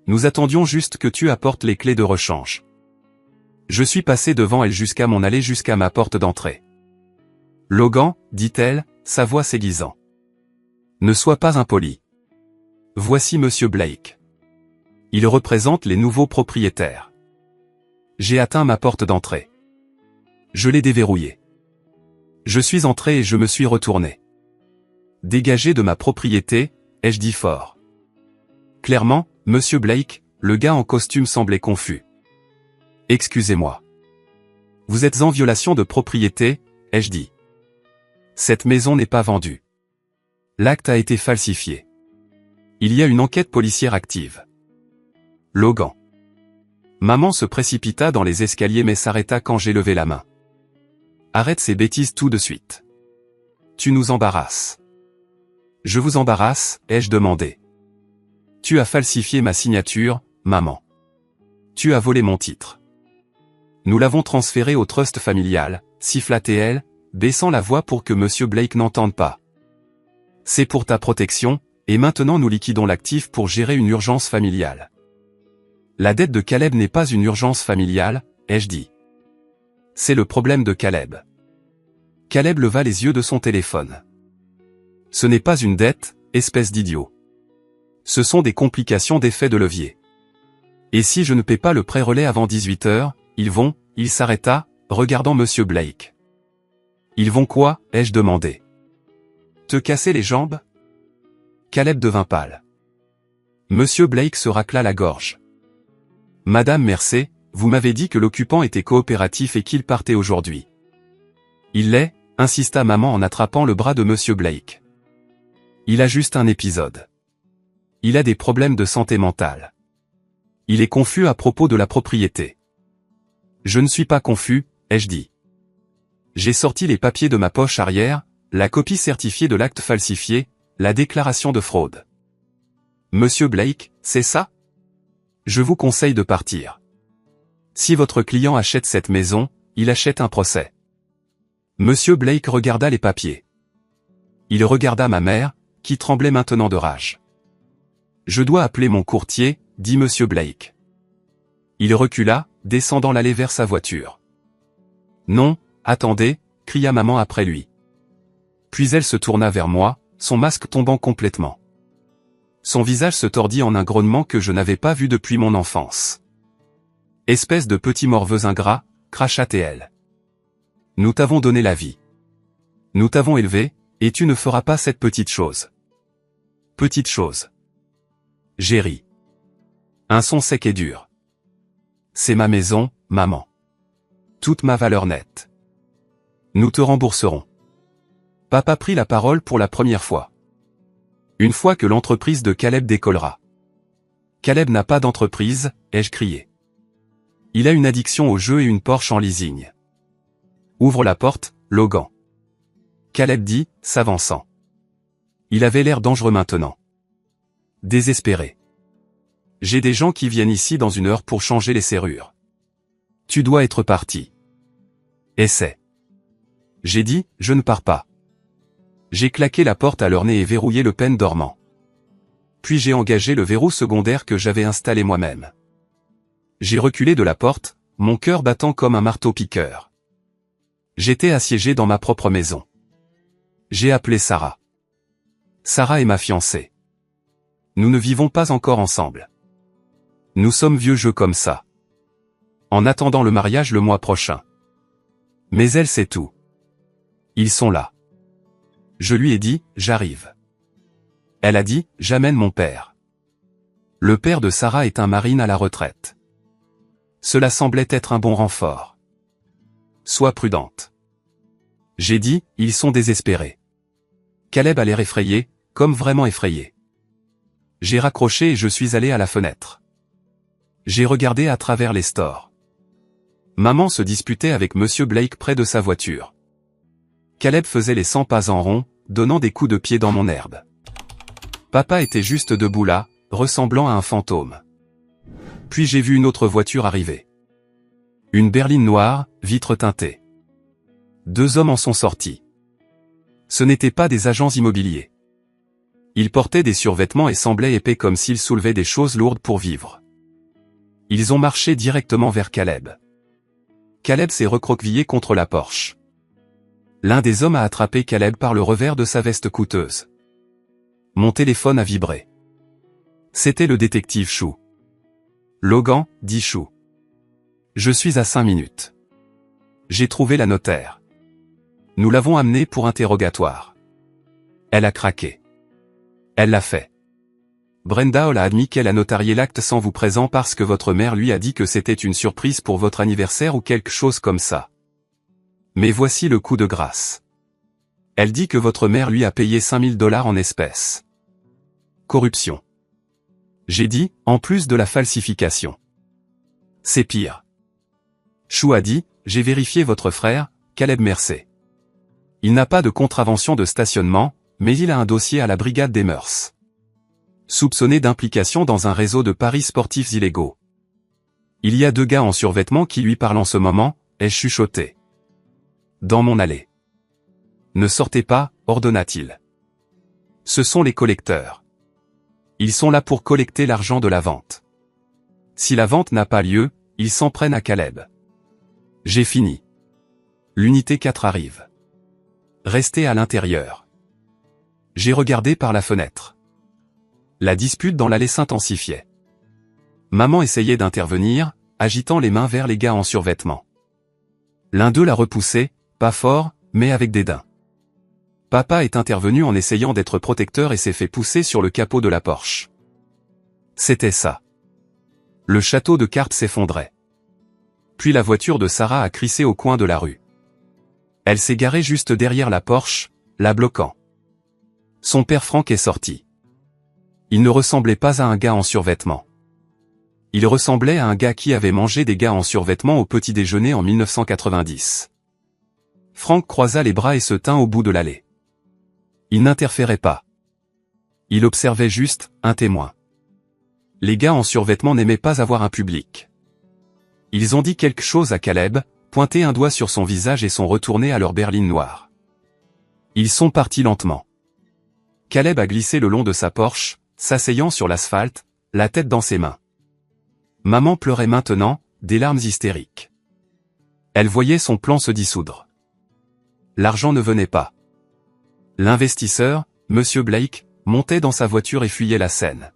S1: Nous attendions juste que tu apportes les clés de rechange. Je suis passé devant elle jusqu'à mon allée jusqu'à ma porte d'entrée. Logan, dit-elle, sa voix s'aiguisant. Ne sois pas impoli. Voici Monsieur Blake. Il représente les nouveaux propriétaires. J'ai atteint ma porte d'entrée. Je l'ai déverrouillée. Je suis entré et je me suis retourné. Dégagez de ma propriété, ai-je dit fort. Clairement, Monsieur Blake, le gars en costume semblait confus. Excusez-moi. Vous êtes en violation de propriété, ai-je dit. Cette maison n'est pas vendue. L'acte a été falsifié. Il y a une enquête policière active. Logan. Maman se précipita dans les escaliers mais s'arrêta quand j'ai levé la main. Arrête ces bêtises tout de suite. Tu nous embarrasses. Je vous embarrasse, ai-je demandé. Tu as falsifié ma signature, maman. Tu as volé mon titre. Nous l'avons transféré au trust familial, siffla-t-elle, baissant la voix pour que Monsieur Blake n'entende pas. C'est pour ta protection, et maintenant nous liquidons l'actif pour gérer une urgence familiale. La dette de Caleb n'est pas une urgence familiale, ai-je dit. C'est le problème de Caleb. Caleb leva les yeux de son téléphone. Ce n'est pas une dette, espèce d'idiot. Ce sont des complications d'effet de levier. Et si je ne paie pas le pré-relais avant 18 h, il s'arrêta, regardant Monsieur Blake. Ils vont quoi, ai-je demandé. Te casser les jambes? Caleb devint pâle. Monsieur Blake se racla la gorge. Madame Mercé, vous m'avez dit que l'occupant était coopératif et qu'il partait aujourd'hui. Il l'est, insista maman en attrapant le bras de Monsieur Blake. Il a juste un épisode. Il a des problèmes de santé mentale. Il est confus à propos de la propriété. Je ne suis pas confus, ai-je dit. J'ai sorti les papiers de ma poche arrière, la copie certifiée de l'acte falsifié, la déclaration de fraude. Monsieur Blake, c'est ça? Je vous conseille de partir. Si votre client achète cette maison, il achète un procès. Monsieur Blake regarda les papiers. Il regarda ma mère, qui tremblait maintenant de rage. Je dois appeler mon courtier, dit Monsieur Blake. Il recula, descendant l'allée vers sa voiture. Non, attendez, cria maman après lui. Puis elle se tourna vers moi, son masque tombant complètement. Son visage se tordit en un grognement que je n'avais pas vu depuis mon enfance. Espèce de petit morveux ingrat, cracha-t-elle. Nous t'avons donné la vie. Nous t'avons élevé, et tu ne feras pas cette petite chose. Petite chose. J'ai ri. Un son sec et dur. C'est ma maison, maman. Toute ma valeur nette. Nous te rembourserons. Papa prit la parole pour la première fois. Une fois que l'entreprise de Caleb décollera. Caleb n'a pas d'entreprise, ai-je crié. Il a une addiction au jeu et une Porsche en leasing. Ouvre la porte, Logan. Caleb dit, s'avançant. Il avait l'air dangereux maintenant. Désespéré. J'ai des gens qui viennent ici dans 1 heure pour changer les serrures. Tu dois être parti. Essaie. J'ai dit, je ne pars pas. J'ai claqué la porte à leur nez et verrouillé le pen dormant. Puis j'ai engagé le verrou secondaire que j'avais installé moi-même. J'ai reculé de la porte, mon cœur battant comme un marteau-piqueur. J'étais assiégé dans ma propre maison. J'ai appelé Sarah. Sarah est ma fiancée. Nous ne vivons pas encore ensemble. Nous sommes vieux jeux comme ça. En attendant le mariage le mois prochain. Mais elle sait tout. Ils sont là. Je lui ai dit, j'arrive. Elle a dit, j'amène mon père. Le père de Sarah est un marine à la retraite. Cela semblait être un bon renfort. Sois prudente. J'ai dit, ils sont désespérés. Caleb a l'air effrayé, comme vraiment effrayé. J'ai raccroché et je suis allé à la fenêtre. J'ai regardé à travers les stores. Maman se disputait avec Monsieur Blake près de sa voiture. Caleb faisait les 100 pas en rond, donnant des coups de pied dans mon herbe. Papa était juste debout là, ressemblant à un fantôme. Puis j'ai vu une autre voiture arriver. Une berline noire, vitre teintée. 2 hommes en sont sortis. Ce n'étaient pas des agents immobiliers. Ils portaient des survêtements et semblaient épais comme s'ils soulevaient des choses lourdes pour vivre. Ils ont marché directement vers Caleb. Caleb s'est recroquevillé contre la Porsche. L'un des hommes a attrapé Caleb par le revers de sa veste coûteuse. Mon téléphone a vibré. C'était le détective Chou. Logan, dit Chou. Je suis à 5 minutes. J'ai trouvé la notaire. Nous l'avons amenée pour interrogatoire. Elle a craqué. Elle l'a fait. Brenda Hall a admis qu'elle a notarié l'acte sans vous présent parce que votre mère lui a dit que c'était une surprise pour votre anniversaire ou quelque chose comme ça. Mais voici le coup de grâce. Elle dit que votre mère lui a payé 5 000 $ en espèces. Corruption. J'ai dit, en plus de la falsification. C'est pire. Chou a dit, j'ai vérifié votre frère, Caleb Mercé. Il n'a pas de contravention de stationnement, mais il a un dossier à la brigade des mœurs. Soupçonné d'implication dans un réseau de paris sportifs illégaux. Il y a 2 gars en survêtement qui lui parlent en ce moment, ai-je chuchoté. Dans mon allée. Ne sortez pas, ordonna-t-il. Ce sont les collecteurs. Ils sont là pour collecter l'argent de la vente. Si la vente n'a pas lieu, ils s'en prennent à Caleb. J'ai fini. L'unité 4 arrive. Restez à l'intérieur. J'ai regardé par la fenêtre. La dispute dans l'allée s'intensifiait. Maman essayait d'intervenir, agitant les mains vers les gars en survêtement. L'un d'eux l'a repoussé, pas fort, mais avec dédain. Papa est intervenu en essayant d'être protecteur et s'est fait pousser sur le capot de la Porsche. C'était ça. Le château de cartes s'effondrait. Puis la voiture de Sarah a crissé au coin de la rue. Elle s'est garée juste derrière la Porsche, la bloquant. Son père Frank est sorti. Il ne ressemblait pas à un gars en survêtement. Il ressemblait à un gars qui avait mangé des gars en survêtement au petit déjeuner en 1990. Frank croisa les bras et se tint au bout de l'allée. Il n'interférait pas. Il observait juste, un témoin. Les gars en survêtement n'aimaient pas avoir un public. Ils ont dit quelque chose à Caleb, pointé un doigt sur son visage et sont retournés à leur berline noire. Ils sont partis lentement. Caleb a glissé le long de sa Porsche, s'asseyant sur l'asphalte, la tête dans ses mains. Maman pleurait maintenant, des larmes hystériques. Elle voyait son plan se dissoudre. L'argent ne venait pas. L'investisseur, Monsieur Blake, montait dans sa voiture et fuyait la scène.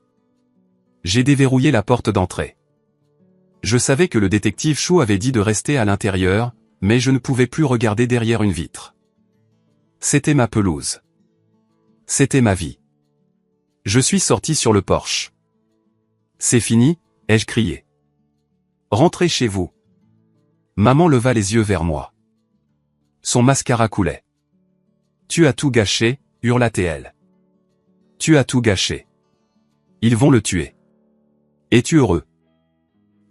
S1: J'ai déverrouillé la porte d'entrée. Je savais que le détective Chou avait dit de rester à l'intérieur, mais je ne pouvais plus regarder derrière une vitre. C'était ma pelouse. C'était ma vie. Je suis sorti sur le porche. C'est fini, ai-je crié. Rentrez chez vous. Maman leva les yeux vers moi. Son mascara coulait. Tu as tout gâché, hurla-t-elle. Tu as tout gâché. Ils vont le tuer. Es-tu heureux?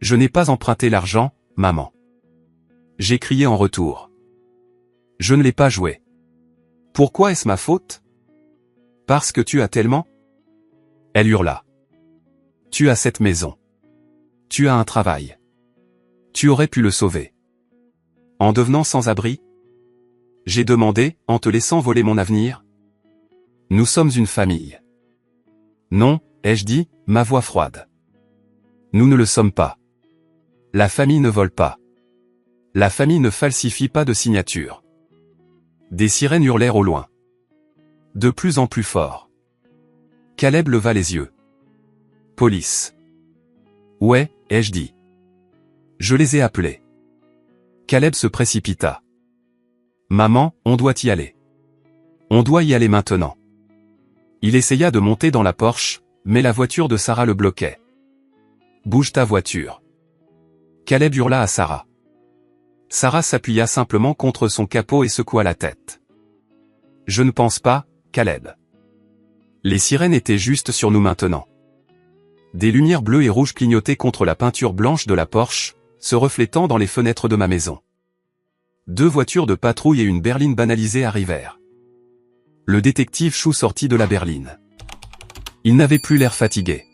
S1: Je n'ai pas emprunté l'argent, maman. J'ai crié en retour. Je ne l'ai pas joué. Pourquoi est-ce ma faute? Parce que tu as tellement? Elle hurla. Tu as cette maison. Tu as un travail. Tu aurais pu le sauver. En devenant sans abri? J'ai demandé, en te laissant voler mon avenir? Nous sommes une famille. Non, ai-je dit, ma voix froide. Nous ne le sommes pas. La famille ne vole pas. La famille ne falsifie pas de signature. Des sirènes hurlèrent au loin. De plus en plus fort. Caleb leva les yeux. Police. Ouais, ai-je dit. Je les ai appelés. Caleb se précipita. Maman, on doit y aller. On doit y aller maintenant. Il essaya de monter dans la Porsche, mais la voiture de Sarah le bloquait. Bouge ta voiture. Caleb hurla à Sarah. Sarah s'appuya simplement contre son capot et secoua la tête. Je ne pense pas, Caleb. Les sirènes étaient juste sur nous maintenant. Des lumières bleues et rouges clignotaient contre la peinture blanche de la Porsche, se reflétant dans les fenêtres de ma maison. 2 voitures de patrouille et une berline banalisée arrivèrent. Le détective Chou sortit de la berline. Il n'avait plus l'air fatigué.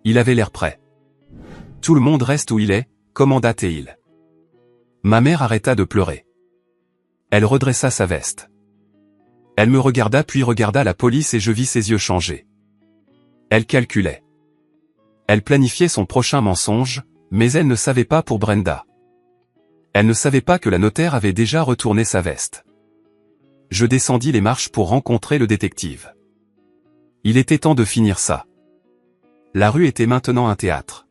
S1: Il avait l'air prêt. Tout le monde reste où il est, commanda-t-il. Ma mère arrêta de pleurer. Elle redressa sa veste. Elle me regarda puis regarda la police et je vis ses yeux changer. Elle calculait. Elle planifiait son prochain mensonge, mais elle ne savait pas pour Brenda. Elle ne savait pas que la notaire avait déjà retourné sa veste. Je descendis les marches pour rencontrer le détective. Il était temps de finir ça. La rue était maintenant un théâtre.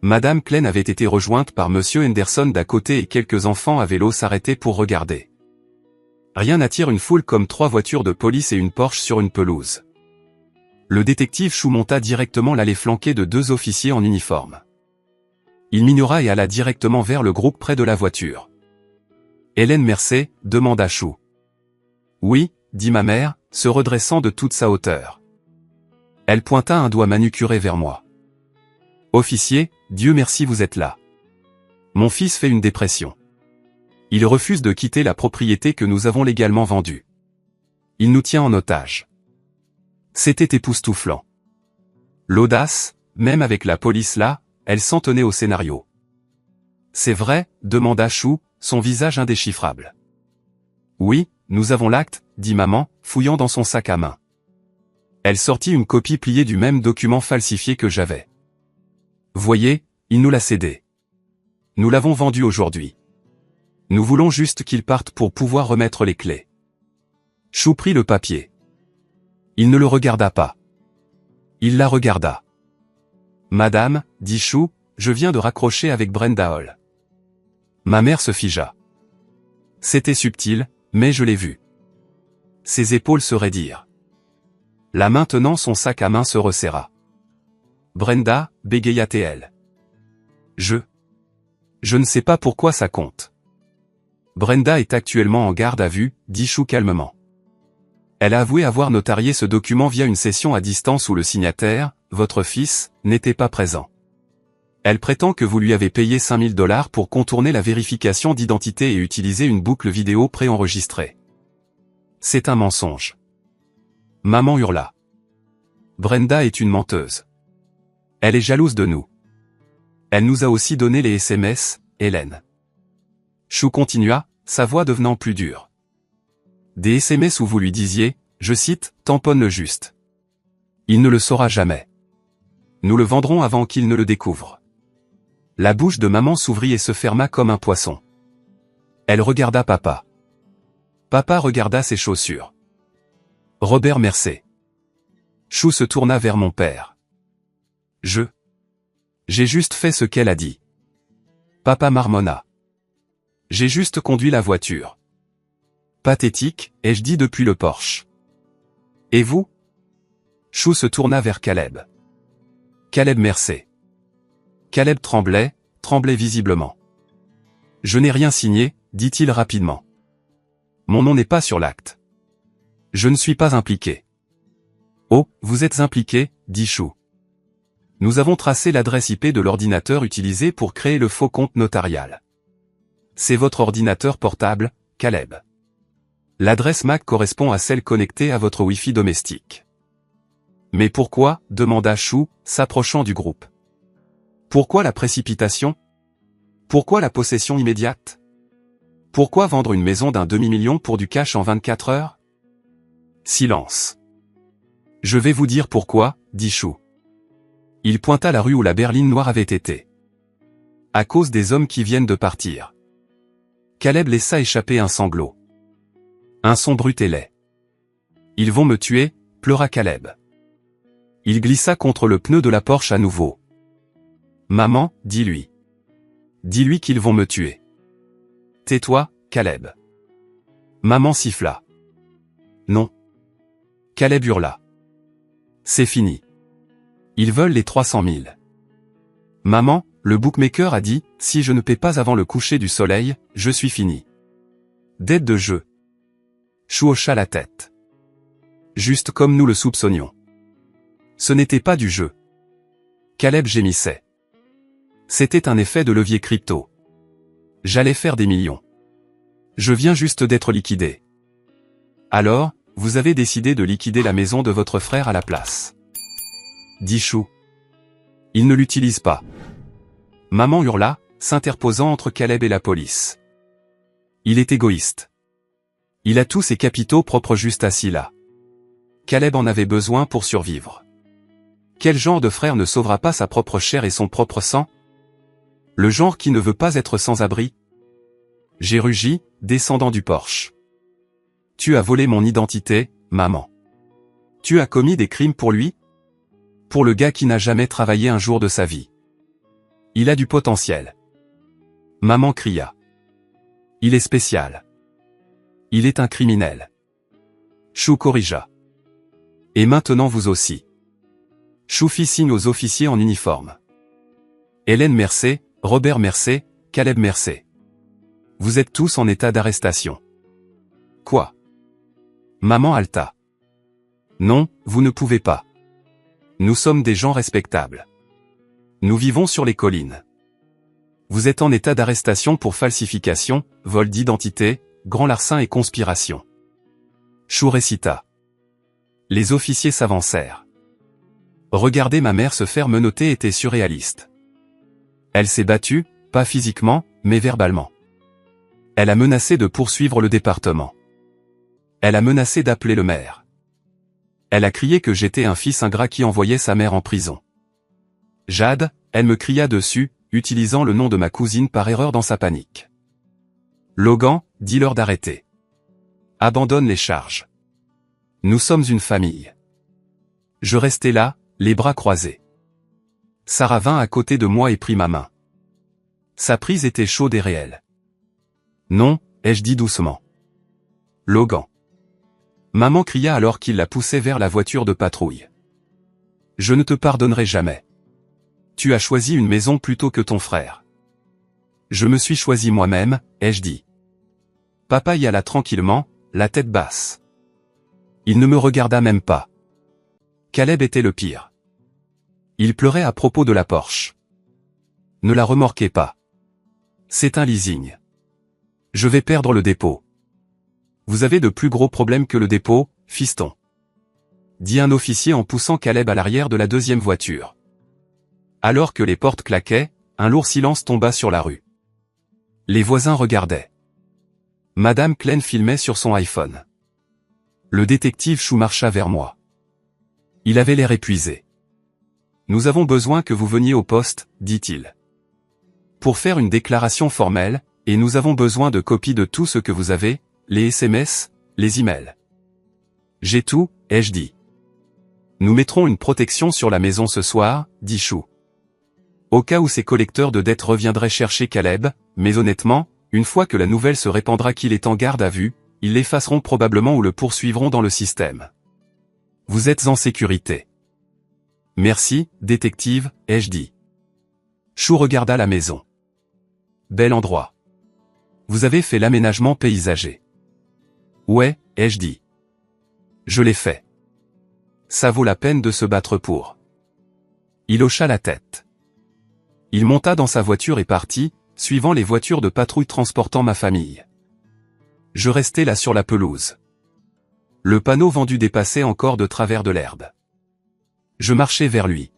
S1: Madame Klein avait été rejointe par Monsieur Henderson d'à côté et quelques enfants à vélo s'arrêtaient pour regarder. Rien n'attire une foule comme 3 voitures de police et une Porsche sur une pelouse. Le détective Chou monta directement l'allée flanquée de 2 officiers en uniforme. Il m'ignora et alla directement vers le groupe près de la voiture. « Hélène Mercey ?» demanda Chou. « Oui » dit ma mère, se redressant de toute sa hauteur. Elle pointa un doigt manucuré vers moi. « Officier, Dieu merci vous êtes là. Mon fils fait une dépression. Il refuse de quitter la propriété que nous avons légalement vendue. Il nous tient en otage. » C'était époustouflant. L'audace, même avec la police là, elle s'en tenait au scénario. « C'est vrai ?» demanda Chou, son visage indéchiffrable. « Oui, nous avons l'acte » dit maman, fouillant dans son sac à main. Elle sortit une copie pliée du même document falsifié que j'avais. « Voyez, il nous l'a cédé. Nous l'avons vendu aujourd'hui. Nous voulons juste qu'il parte pour pouvoir remettre les clés. » Chou prit le papier. Il ne le regarda pas. Il la regarda. « Madame, dit Chou, je viens de raccrocher avec Brenda Hall. » Ma mère se figea. C'était subtil, mais je l'ai vu. Ses épaules se raidirent. Là maintenant son sac à main se resserra. « Brenda, bégaya-t-elle. Je ne sais pas pourquoi ça compte. Brenda est actuellement en garde à vue, dit Chou calmement. Elle a avoué avoir notarié ce document via une session à distance où le signataire, votre fils, n'était pas présent. Elle prétend que vous lui avez payé 5 000 $ pour contourner la vérification d'identité et utiliser une boucle vidéo préenregistrée. C'est un mensonge. Maman hurla. Brenda est une menteuse. Elle est jalouse de nous. Elle nous a aussi donné les SMS, Hélène. Chou continua, sa voix devenant plus dure. Des SMS où vous lui disiez, je cite, tamponne le juste. Il ne le saura jamais. Nous le vendrons avant qu'il ne le découvre. La bouche de maman s'ouvrit et se ferma comme un poisson. Elle regarda papa. Papa regarda ses chaussures. Robert Mercey. Chou se tourna vers mon père. J'ai juste fait ce qu'elle a dit. Papa marmonna. J'ai juste conduit la voiture. Pathétique, ai-je dit depuis le Porsche. Et vous? Chou se tourna vers Caleb. Caleb Mercey. Caleb tremblait visiblement. Je n'ai rien signé, dit-il rapidement. Mon nom n'est pas sur l'acte. Je ne suis pas impliqué. Oh, vous êtes impliqué, dit Chou. Nous avons tracé l'adresse IP de l'ordinateur utilisé pour créer le faux compte notarial. C'est votre ordinateur portable, Caleb. L'adresse MAC correspond à celle connectée à votre Wi-Fi domestique. Mais pourquoi, demanda Chou, s'approchant du groupe. Pourquoi la précipitation? Pourquoi la possession immédiate? Pourquoi vendre une maison d'1 demi-million pour du cash en 24 heures? Silence. Je vais vous dire pourquoi, dit Chou. Il pointa la rue où la berline noire avait été. À cause des hommes qui viennent de partir. Caleb laissa échapper un sanglot. Un son brut et laid. Ils vont me tuer, pleura Caleb. Il glissa contre le pneu de la Porsche à nouveau. Maman, dis-lui. Dis-lui qu'ils vont me tuer. Tais-toi, Caleb. Maman siffla. Non. Caleb hurla. C'est fini. Ils veulent les 300 000. Maman, le bookmaker a dit, si je ne paie pas avant le coucher du soleil, je suis fini. Dette de jeu. Chou hocha la tête. Juste comme nous le soupçonnions. Ce n'était pas du jeu. Caleb gémissait. C'était un effet de levier crypto. J'allais faire des millions. Je viens juste d'être liquidé. Alors, vous avez décidé de liquider la maison de votre frère à la place. Dit Chou. Il ne l'utilise pas. Maman hurla, s'interposant entre Caleb et la police. Il est égoïste. Il a tous ses capitaux propres juste assis là. Caleb en avait besoin pour survivre. Quel genre de frère ne sauvera pas sa propre chair et son propre sang? Le genre qui ne veut pas être sans abri? J'ai rugi, descendant du porche. Tu as volé mon identité, maman. Tu as commis des crimes pour lui? Pour le gars qui n'a jamais travaillé un jour de sa vie. Il a du potentiel. Maman cria. Il est spécial. Il est un criminel. Chou corrigea. Et maintenant vous aussi. Chou fit signe aux officiers en uniforme. Hélène Mercé, Robert Mercé, Caleb Mercé. Vous êtes tous en état d'arrestation. Quoi? Maman haleta. Non, vous ne pouvez pas. Nous sommes des gens respectables. Nous vivons sur les collines. Vous êtes en état d'arrestation pour falsification, vol d'identité, grand larcin et conspiration. Chou récita. Les officiers s'avancèrent. Regarder ma mère se faire menotter était surréaliste. Elle s'est battue, pas physiquement, mais verbalement. Elle a menacé de poursuivre le département. Elle a menacé d'appeler le maire. Elle a crié que j'étais un fils ingrat qui envoyait sa mère en prison. Jade, elle me cria dessus, utilisant le nom de ma cousine par erreur dans sa panique. Logan, dis-leur d'arrêter. Abandonne les charges. Nous sommes une famille. Je restais là, les bras croisés. Sarah vint à côté de moi et prit ma main. Sa prise était chaude et réelle. Non, ai-je dit doucement. Logan. Maman cria alors qu'il la poussait vers la voiture de patrouille. Je ne te pardonnerai jamais. Tu as choisi une maison plutôt que ton frère. Je me suis choisi moi-même, ai-je dit. Papa y alla tranquillement, la tête basse. Il ne me regarda même pas. Caleb était le pire. Il pleurait à propos de la Porsche. Ne la remorquez pas. C'est un leasing. Je vais perdre le dépôt. Vous avez de plus gros problèmes que le dépôt, fiston. Dit un officier en poussant Caleb à l'arrière de la deuxième voiture. Alors que les portes claquaient, un lourd silence tomba sur la rue. Les voisins regardaient. Madame Klein filmait sur son iPhone. Le détective Chou marcha vers moi. Il avait l'air épuisé. Nous avons besoin que vous veniez au poste, dit-il. Pour faire une déclaration formelle, et nous avons besoin de copies de tout ce que vous avez, les SMS, les emails. J'ai tout, ai-je dit. Nous mettrons une protection sur la maison ce soir, dit Chou. Au cas où ces collecteurs de dettes reviendraient chercher Caleb, mais honnêtement, une fois que la nouvelle se répandra qu'il est en garde à vue, ils l'effaceront probablement ou le poursuivront dans le système. Vous êtes en sécurité. Merci, détective, ai-je dit. Chou regarda la maison. Bel endroit. Vous avez fait l'aménagement paysager. Ouais, ai-je dit. Je l'ai fait. Ça vaut la peine de se battre pour. Il hocha la tête. Il monta dans sa voiture et partit, suivant les voitures de patrouille transportant ma famille. Je restais là sur la pelouse. Le panneau vendu dépassait encore de travers de l'herbe. Je marchais vers lui.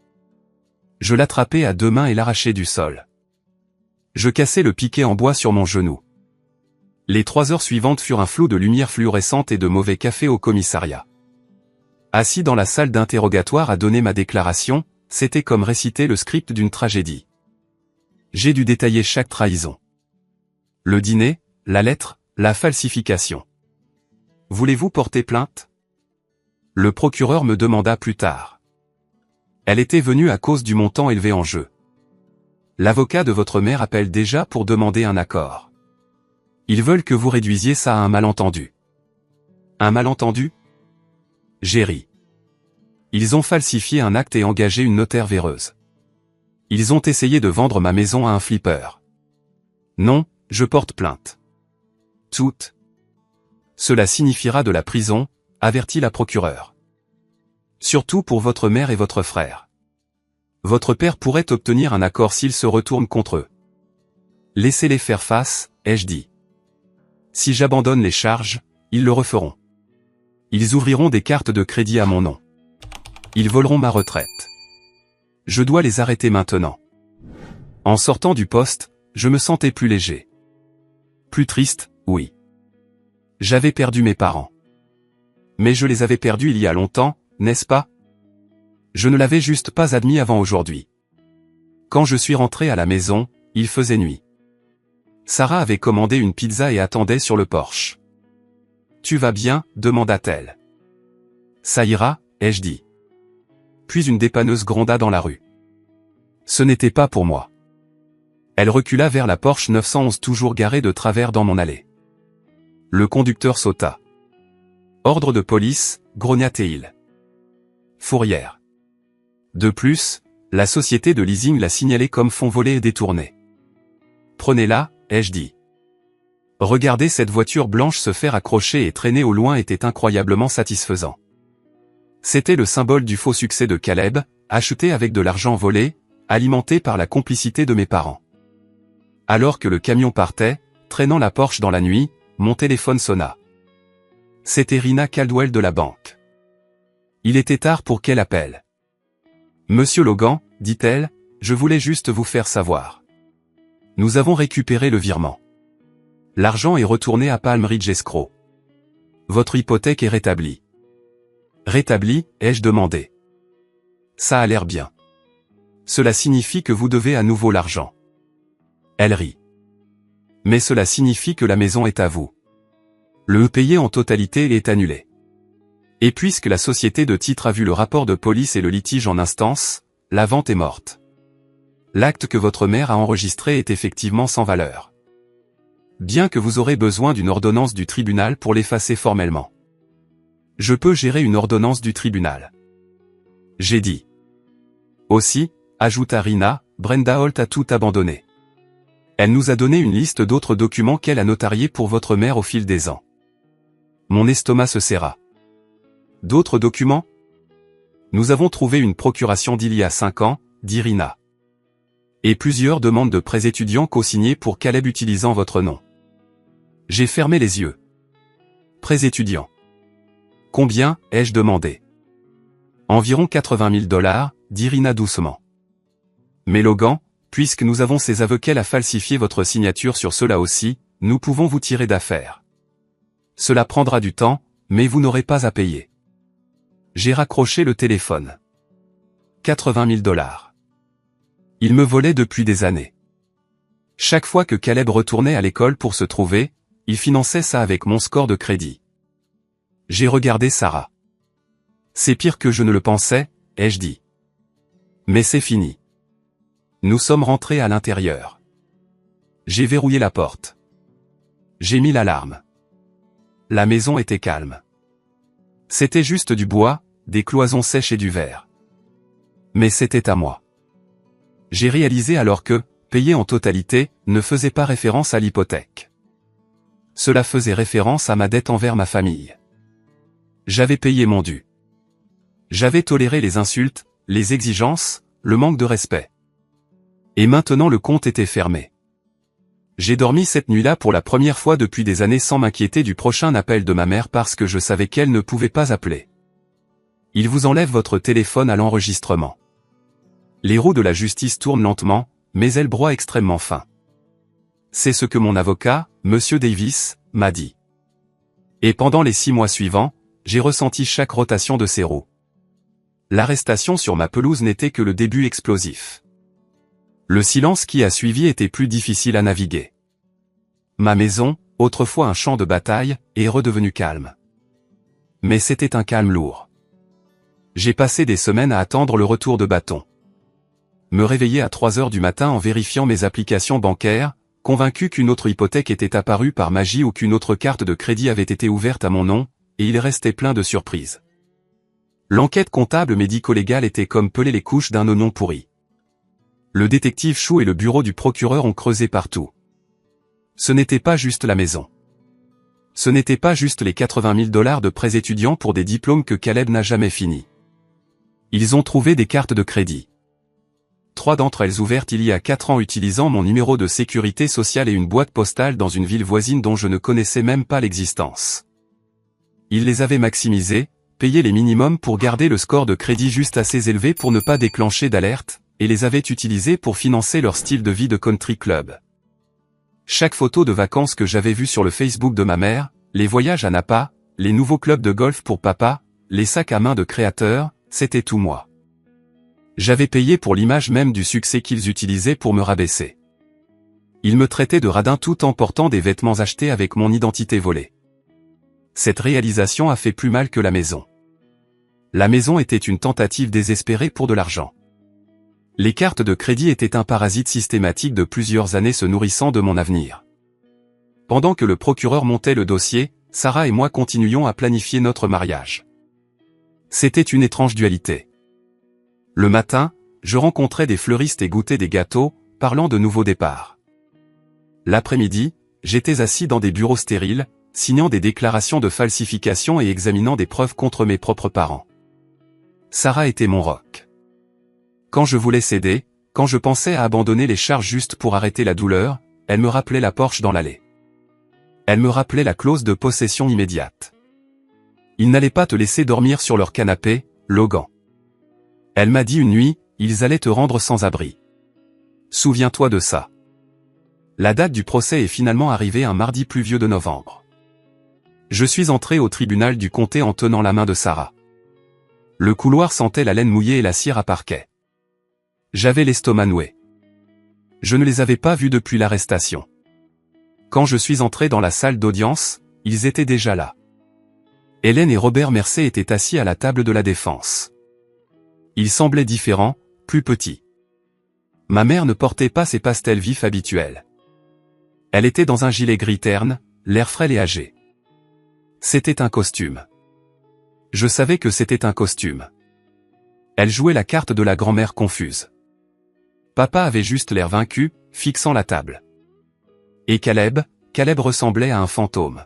S1: Je l'attrapais à deux mains et l'arrachais du sol. Je cassais le piquet en bois sur mon genou. Les 3 heures suivantes furent un flou de lumière fluorescente et de mauvais café au commissariat. Assis dans la salle d'interrogatoire à donner ma déclaration, c'était comme réciter le script d'une tragédie. J'ai dû détailler chaque trahison. Le dîner, la lettre, la falsification. Voulez-vous porter plainte? Le procureur me demanda plus tard. Elle était venue à cause du montant élevé en jeu. L'avocat de votre mère appelle déjà pour demander un accord. Ils veulent que vous réduisiez ça à un malentendu. Un malentendu? J'ai ri. Ils ont falsifié un acte et engagé une notaire véreuse. Ils ont essayé de vendre ma maison à un flipper. Non, je porte plainte. Toute. Cela signifiera de la prison, avertit la procureure. Surtout pour votre mère et votre frère. Votre père pourrait obtenir un accord s'il se retourne contre eux. Laissez-les faire face, ai-je dit. Si j'abandonne les charges, ils le referont. Ils ouvriront des cartes de crédit à mon nom. Ils voleront ma retraite. Je dois les arrêter maintenant. En sortant du poste, je me sentais plus léger. Plus triste, oui. J'avais perdu mes parents. Mais je les avais perdus il y a longtemps, n'est-ce pas? Je ne l'avais juste pas admis avant aujourd'hui. Quand je suis rentré à la maison, il faisait nuit. Sarah avait commandé une pizza et attendait sur le porche. « Tu vas bien ?» demanda-t-elle. « Ça ira » ai-je dit. Puis une dépanneuse gronda dans la rue. Ce n'était pas pour moi. Elle recula vers la Porsche 911 toujours garée de travers dans mon allée. Le conducteur sauta. « Ordre de police » grogna-t-il. Fourrière. De plus, la société de leasing l'a signalé comme fonds volés et détournés. « Prenez-la » ai-je dit. Regarder cette voiture blanche se faire accrocher et traîner au loin était incroyablement satisfaisant. C'était le symbole du faux succès de Caleb, acheté avec de l'argent volé, alimenté par la complicité de mes parents. Alors que le camion partait, traînant la Porsche dans la nuit, mon téléphone sonna. C'était Rina Caldwell de la banque. Il était tard pour qu'elle appelle. « Monsieur Logan, dit-elle, je voulais juste vous faire savoir. Nous avons récupéré le virement. L'argent est retourné à Palm Ridge Escrow. Votre hypothèque est rétablie. » Rétablie, ai-je demandé. Ça a l'air bien. Cela signifie que vous devez à nouveau l'argent. Elle rit. Mais cela signifie que la maison est à vous. Le payé en totalité est annulé. Et puisque la société de titre a vu le rapport de police et le litige en instance, la vente est morte. L'acte que votre mère a enregistré est effectivement sans valeur. Bien que vous aurez besoin d'une ordonnance du tribunal pour l'effacer formellement. Je peux gérer une ordonnance du tribunal. J'ai dit. Aussi, ajouta Rina, Brenda Holt a tout abandonné. Elle nous a donné une liste d'autres documents qu'elle a notariés pour votre mère au fil des ans. Mon estomac se serra. D'autres documents? Nous avons trouvé une procuration d'il y a 5 ans, dit Rina. Et plusieurs demandes de prêts étudiants co-signées pour Caleb utilisant votre nom. J'ai fermé les yeux. Prêts étudiants. Combien, ai-je demandé. Environ 80 000 $, dit Rina doucement. Mais Logan, puisque nous avons ces aveux qu'elle a falsifié votre signature sur cela aussi, nous pouvons vous tirer d'affaire. Cela prendra du temps, mais vous n'aurez pas à payer. J'ai raccroché le téléphone. 80 000 $. Il me volait depuis des années. Chaque fois que Caleb retournait à l'école pour se trouver, il finançait ça avec mon score de crédit. J'ai regardé Sarah. C'est pire que je ne le pensais, ai-je dit. Mais c'est fini. Nous sommes rentrés à l'intérieur. J'ai verrouillé la porte. J'ai mis l'alarme. La maison était calme. C'était juste du bois, des cloisons sèches et du verre. Mais c'était à moi. J'ai réalisé alors que, payer en totalité, ne faisait pas référence à l'hypothèque. Cela faisait référence à ma dette envers ma famille. J'avais payé mon dû. J'avais toléré les insultes, les exigences, le manque de respect. Et maintenant le compte était fermé. J'ai dormi cette nuit-là pour la première fois depuis des années sans m'inquiéter du prochain appel de ma mère parce que je savais qu'elle ne pouvait pas appeler. Il vous enlève votre téléphone à l'enregistrement. Les roues de la justice tournent lentement, mais elles broient extrêmement fin. C'est ce que mon avocat, Monsieur Davis, m'a dit. Et pendant les 6 mois suivants, j'ai ressenti chaque rotation de ces roues. L'arrestation sur ma pelouse n'était que le début explosif. Le silence qui a suivi était plus difficile à naviguer. Ma maison, autrefois un champ de bataille, est redevenue calme. Mais c'était un calme lourd. J'ai passé des semaines à attendre le retour de bâton. Me réveiller à 3 heures du matin en vérifiant mes applications bancaires, convaincu qu'une autre hypothèque était apparue par magie ou qu'une autre carte de crédit avait été ouverte à mon nom, et il restait plein de surprises. L'enquête comptable médico-légale était comme peler les couches d'un oignon pourri. Le détective Chou et le bureau du procureur ont creusé partout. Ce n'était pas juste la maison. Ce n'était pas juste les 80 000 $ de prêts étudiants pour des diplômes que Caleb n'a jamais finis. Ils ont trouvé des cartes de crédit. 3 d'entre elles ouvertes il y a 4 ans utilisant mon numéro de sécurité sociale et une boîte postale dans une ville voisine dont je ne connaissais même pas l'existence. Il les avait maximisées, payé les minimums pour garder le score de crédit juste assez élevé pour ne pas déclencher d'alerte, et les avait utilisés pour financer leur style de vie de country club. Chaque photo de vacances que j'avais vue sur le Facebook de ma mère, les voyages à Napa, les nouveaux clubs de golf pour papa, les sacs à main de créateurs, c'était tout moi. J'avais payé pour l'image même du succès qu'ils utilisaient pour me rabaisser. Ils me traitaient de radin tout en portant des vêtements achetés avec mon identité volée. Cette réalisation a fait plus mal que la maison. La maison était une tentative désespérée pour de l'argent. Les cartes de crédit étaient un parasite systématique de plusieurs années se nourrissant de mon avenir. Pendant que le procureur montait le dossier, Sarah et moi continuions à planifier notre mariage. C'était une étrange dualité. Le matin, je rencontrais des fleuristes et goûtais des gâteaux, parlant de nouveaux départs. L'après-midi, j'étais assis dans des bureaux stériles, signant des déclarations de falsification et examinant des preuves contre mes propres parents. Sarah était mon roc. Quand je voulais céder, quand je pensais à abandonner les charges juste pour arrêter la douleur, elle me rappelait la Porsche dans l'allée. Elle me rappelait la clause de possession immédiate. Ils n'allaient pas te laisser dormir sur leur canapé, Logan. Elle m'a dit une nuit, ils allaient te rendre sans abri. Souviens-toi de ça. La date du procès est finalement arrivée un mardi pluvieux de novembre. Je suis entré au tribunal du comté en tenant la main de Sarah. Le couloir sentait la laine mouillée et la cire à parquet. J'avais l'estomac noué. Je ne les avais pas vus depuis l'arrestation. Quand je suis entré dans la salle d'audience, ils étaient déjà là. Hélène et Robert Mercé étaient assis à la table de la défense. Ils semblaient différents, plus petits. Ma mère ne portait pas ses pastels vifs habituels. Elle était dans un gilet gris terne, l'air frêle et âgé. C'était un costume. Je savais que c'était un costume. Elle jouait la carte de la grand-mère confuse. Papa avait juste l'air vaincu, fixant la table. Et Caleb ressemblait à un fantôme.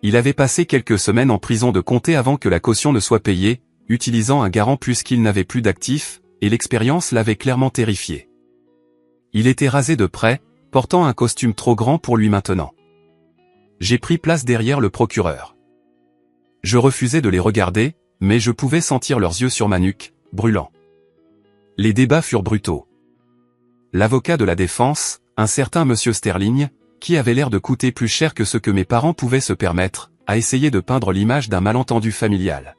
S1: Il avait passé quelques semaines en prison de comté avant que la caution ne soit payée, utilisant un garant puisqu'il n'avait plus d'actifs, et l'expérience l'avait clairement terrifié. Il était rasé de près, portant un costume trop grand pour lui maintenant. J'ai pris place derrière le procureur. Je refusais de les regarder, mais je pouvais sentir leurs yeux sur ma nuque, brûlants. Les débats furent brutaux. L'avocat de la défense, un certain monsieur Sterling, qui avait l'air de coûter plus cher que ce que mes parents pouvaient se permettre, a essayé de peindre l'image d'un malentendu familial.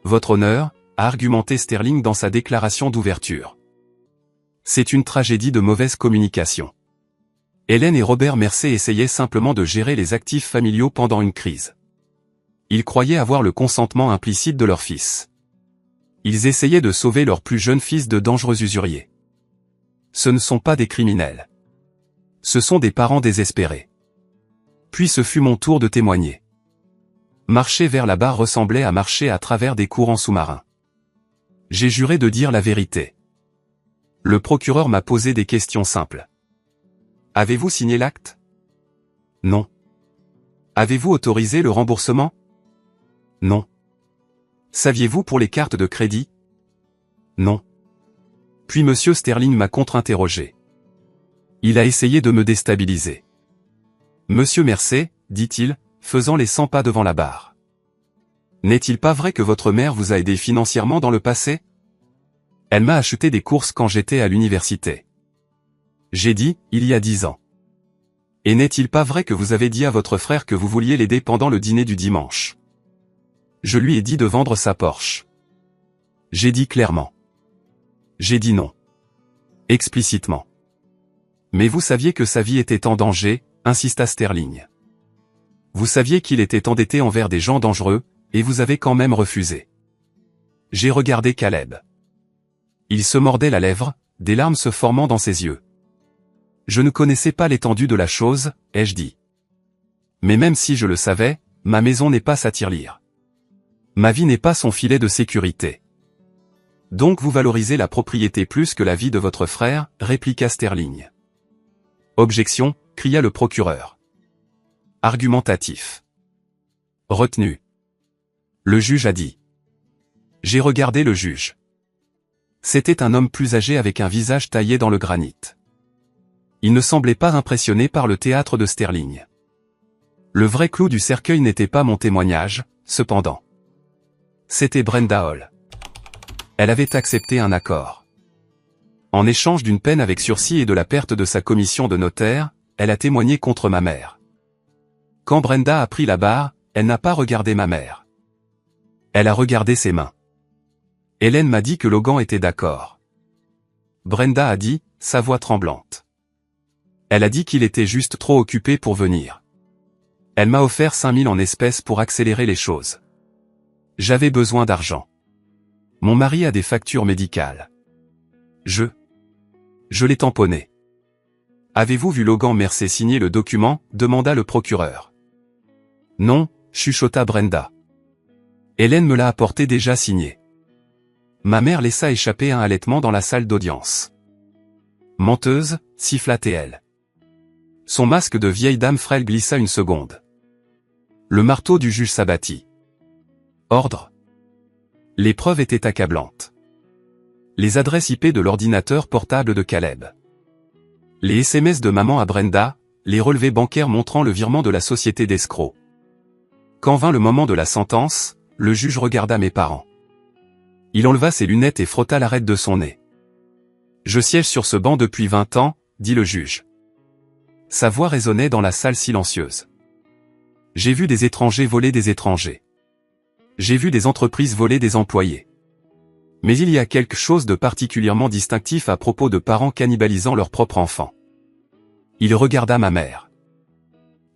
S1: Votre honneur, a argumenté Sterling dans sa déclaration d'ouverture. C'est une tragédie de mauvaise communication. Hélène et Robert Mercé essayaient simplement de gérer les actifs familiaux pendant une crise. Ils croyaient avoir le consentement implicite de leur fils. Ils essayaient de sauver leur plus jeune fils de dangereux usuriers. Ce ne sont pas des criminels. Ce sont des parents désespérés. Puis ce fut mon tour de témoigner. Marcher vers la barre ressemblait à marcher à travers des courants sous-marins. J'ai juré de dire la vérité. Le procureur m'a posé des questions simples. Avez-vous signé l'acte? Non. Avez-vous autorisé le remboursement? Non. Saviez-vous pour les cartes de crédit? Non. Puis monsieur Sterling m'a contre-interrogé. Il a essayé de me déstabiliser. Monsieur Mercé, dit-il, faisant les 100 pas devant la barre. N'est-il pas vrai que votre mère vous a aidé financièrement dans le passé? Elle m'a acheté des courses quand j'étais à l'université. J'ai dit, il y a 10 ans. Et n'est-il pas vrai que vous avez dit à votre frère que vous vouliez l'aider pendant le dîner du dimanche? Je lui ai dit de vendre sa Porsche. J'ai dit clairement. J'ai dit non. Explicitement. Mais vous saviez que sa vie était en danger, insista Sterling. Vous saviez qu'il était endetté envers des gens dangereux, et vous avez quand même refusé. J'ai regardé Caleb. Il se mordait la lèvre, des larmes se formant dans ses yeux. Je ne connaissais pas l'étendue de la chose, ai-je dit. Mais même si je le savais, ma maison n'est pas sa tirelire. Ma vie n'est pas son filet de sécurité. Donc vous valorisez la propriété plus que la vie de votre frère, répliqua Sterling. Objection, cria le procureur. Argumentatif. Retenu. Le juge a dit. J'ai regardé le juge. C'était un homme plus âgé avec un visage taillé dans le granit. Il ne semblait pas impressionné par le théâtre de Sterling. Le vrai clou du cercueil n'était pas mon témoignage, cependant. C'était Brenda Hall. Elle avait accepté un accord. En échange d'une peine avec sursis et de la perte de sa commission de notaire, elle a témoigné contre ma mère. Quand Brenda a pris la barre, elle n'a pas regardé ma mère. Elle a regardé ses mains. Hélène m'a dit que Logan était d'accord. Brenda a dit, sa voix tremblante. Elle a dit qu'il était juste trop occupé pour venir. Elle m'a offert 5 000 en espèces pour accélérer les choses. J'avais besoin d'argent. Mon mari a des factures médicales. Je l'ai tamponné. Avez-vous vu Logan Mercer signer le document, demanda le procureur. Non, chuchota Brenda. Hélène me l'a apporté déjà signé. Ma mère laissa échapper un halètement dans la salle d'audience. Menteuse, siffla-t-elle. Son masque de vieille dame frêle glissa une seconde. Le marteau du juge s'abattit. Ordre. Les preuves étaient accablantes. Les adresses IP de l'ordinateur portable de Caleb. Les SMS de maman à Brenda, les relevés bancaires montrant le virement de la société d'escrocs. Quand vint le moment de la sentence, le juge regarda mes parents. Il enleva ses lunettes et frotta l'arête de son nez. Je siège sur ce banc depuis 20 ans, dit le juge. Sa voix résonnait dans la salle silencieuse. J'ai vu des étrangers voler des étrangers. J'ai vu des entreprises voler des employés. Mais il y a quelque chose de particulièrement distinctif à propos de parents cannibalisant leurs propres enfants. Il regarda ma mère.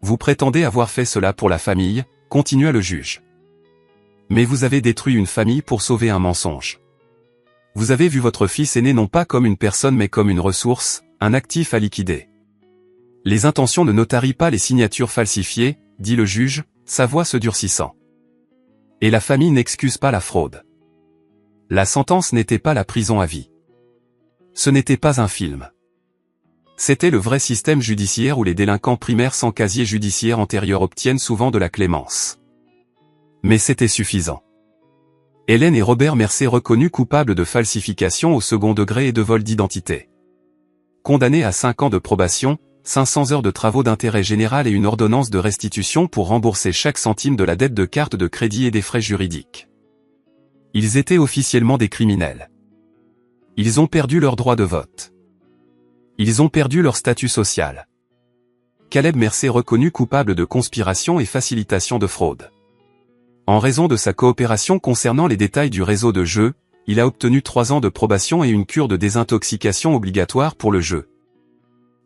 S1: Vous prétendez avoir fait cela pour la famille, continua le juge. Mais vous avez détruit une famille pour sauver un mensonge. Vous avez vu votre fils aîné non pas comme une personne mais comme une ressource, un actif à liquider. Les intentions ne notarient pas les signatures falsifiées, dit le juge, sa voix se durcissant. Et la famille n'excuse pas la fraude. La sentence n'était pas la prison à vie. Ce n'était pas un film. C'était le vrai système judiciaire où les délinquants primaires sans casier judiciaire antérieur obtiennent souvent de la clémence. Mais c'était suffisant. Hélène et Robert Mercer reconnus coupables de falsification au second degré et de vol d'identité. Condamnés à 5 ans de probation, 500 heures de travaux d'intérêt général et une ordonnance de restitution pour rembourser chaque centime de la dette de carte de crédit et des frais juridiques. Ils étaient officiellement des criminels. Ils ont perdu leur droit de vote. Ils ont perdu leur statut social. Caleb Mercer reconnu coupable de conspiration et facilitation de fraude. En raison de sa coopération concernant les détails du réseau de jeu, il a obtenu 3 ans de probation et une cure de désintoxication obligatoire pour le jeu.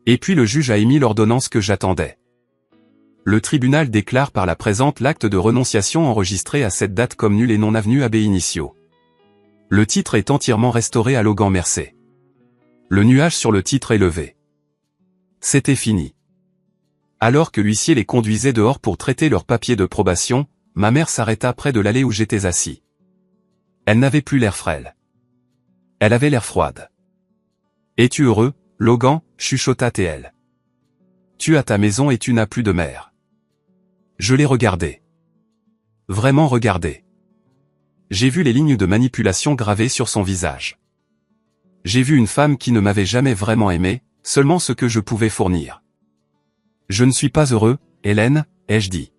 S1: Et puis le juge a émis l'ordonnance que j'attendais. Le tribunal déclare par la présente l'acte de renonciation enregistré à cette date comme nul et non avenu ab initio. Le titre est entièrement restauré à Logan Mercer. Le nuage sur le titre est levé. C'était fini. Alors que l'huissier les conduisait dehors pour traiter leurs papiers de probation, ma mère s'arrêta près de l'allée où j'étais assis. Elle n'avait plus l'air frêle. Elle avait l'air froide. « Es-tu heureux, Logan ?» chuchota-t-elle. « Tu as ta maison et tu n'as plus de mère. » Je l'ai regardé. Vraiment regardé. J'ai vu les lignes de manipulation gravées sur son visage. J'ai vu une femme qui ne m'avait jamais vraiment aimé, seulement ce que je pouvais fournir. « Je ne suis pas heureux, Hélène, ai-je dit.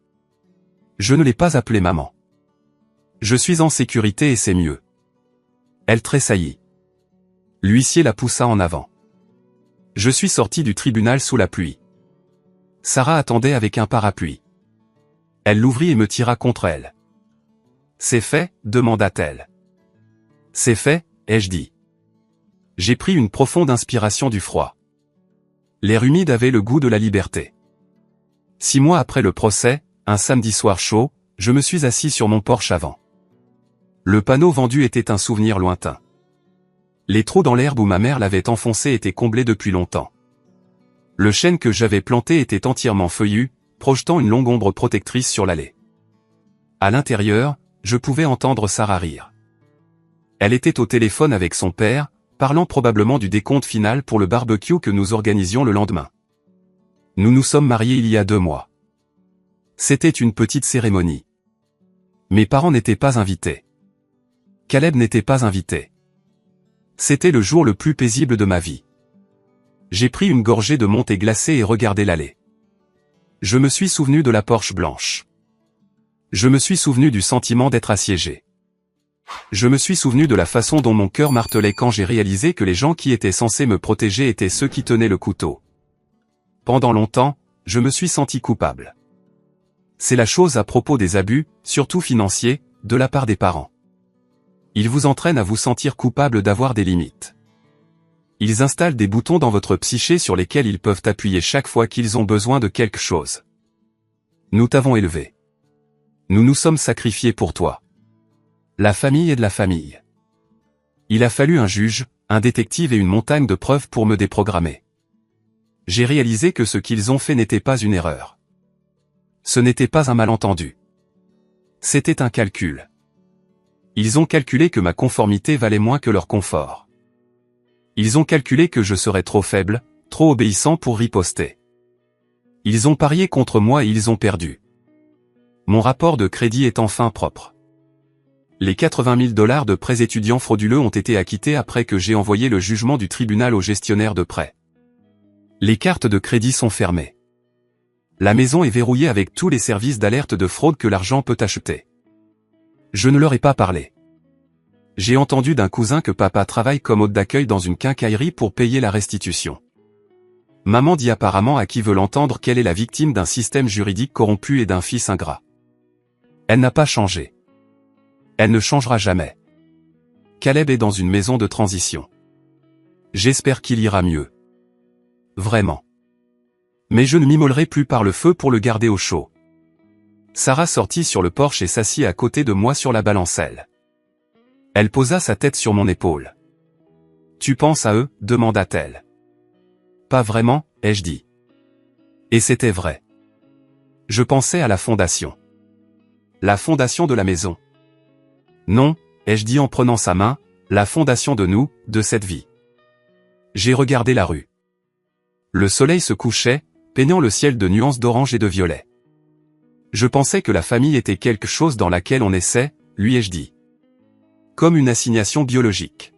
S1: Je ne l'ai pas appelée maman. Je suis en sécurité et c'est mieux. » Elle tressaillit. L'huissier la poussa en avant. Je suis sorti du tribunal sous la pluie. Sarah attendait avec un parapluie. Elle l'ouvrit et me tira contre elle. « C'est fait ?» demanda-t-elle. « C'est fait » ai-je dit. J'ai pris une profonde inspiration du froid. L'air humide avait le goût de la liberté. 6 mois après le procès, un samedi soir chaud, je me suis assis sur mon porche avant. Le panneau vendu était un souvenir lointain. Les trous dans l'herbe où ma mère l'avait enfoncé étaient comblés depuis longtemps. Le chêne que j'avais planté était entièrement feuillu, projetant une longue ombre protectrice sur l'allée. À l'intérieur, je pouvais entendre Sarah rire. Elle était au téléphone avec son père, parlant probablement du décompte final pour le barbecue que nous organisions le lendemain. Nous nous sommes mariés il y a 2 mois. C'était une petite cérémonie. Mes parents n'étaient pas invités. Caleb n'était pas invité. C'était le jour le plus paisible de ma vie. J'ai pris une gorgée de mon thé glacé et regardé l'allée. Je me suis souvenu de la Porsche blanche. Je me suis souvenu du sentiment d'être assiégé. Je me suis souvenu de la façon dont mon cœur martelait quand j'ai réalisé que les gens qui étaient censés me protéger étaient ceux qui tenaient le couteau. Pendant longtemps, je me suis senti coupable. C'est la chose à propos des abus, surtout financiers, de la part des parents. Ils vous entraînent à vous sentir coupable d'avoir des limites. Ils installent des boutons dans votre psyché sur lesquels ils peuvent appuyer chaque fois qu'ils ont besoin de quelque chose. Nous t'avons élevé. Nous nous sommes sacrifiés pour toi. La famille est de la famille. Il a fallu un juge, un détective et une montagne de preuves pour me déprogrammer. J'ai réalisé que ce qu'ils ont fait n'était pas une erreur. Ce n'était pas un malentendu. C'était un calcul. Ils ont calculé que ma conformité valait moins que leur confort. Ils ont calculé que je serais trop faible, trop obéissant pour riposter. Ils ont parié contre moi et ils ont perdu. Mon rapport de crédit est enfin propre. Les 80 000 $ de prêts étudiants frauduleux ont été acquittés après que j'ai envoyé le jugement du tribunal au gestionnaire de prêts. Les cartes de crédit sont fermées. La maison est verrouillée avec tous les services d'alerte de fraude que l'argent peut acheter. Je ne leur ai pas parlé. J'ai entendu d'un cousin que papa travaille comme hôte d'accueil dans une quincaillerie pour payer la restitution. Maman dit apparemment à qui veut l'entendre qu'elle est la victime d'un système juridique corrompu et d'un fils ingrat. Elle n'a pas changé. Elle ne changera jamais. Caleb est dans une maison de transition. J'espère qu'il ira mieux. Vraiment. Mais je ne m'immolerai plus par le feu pour le garder au chaud. Sarah sortit sur le porche et s'assit à côté de moi sur la balancelle. Elle posa sa tête sur mon épaule. « Tu penses à eux ?» demanda-t-elle. « Pas vraiment, ai-je dit. » Et c'était vrai. Je pensais à la fondation. La fondation de la maison. Non, ai-je dit en prenant sa main, la fondation de nous, de cette vie. J'ai regardé la rue. Le soleil se couchait, peignant le ciel de nuances d'orange et de violet. Je pensais que la famille était quelque chose dans laquelle on essaie, lui ai-je dit. Comme une assignation biologique.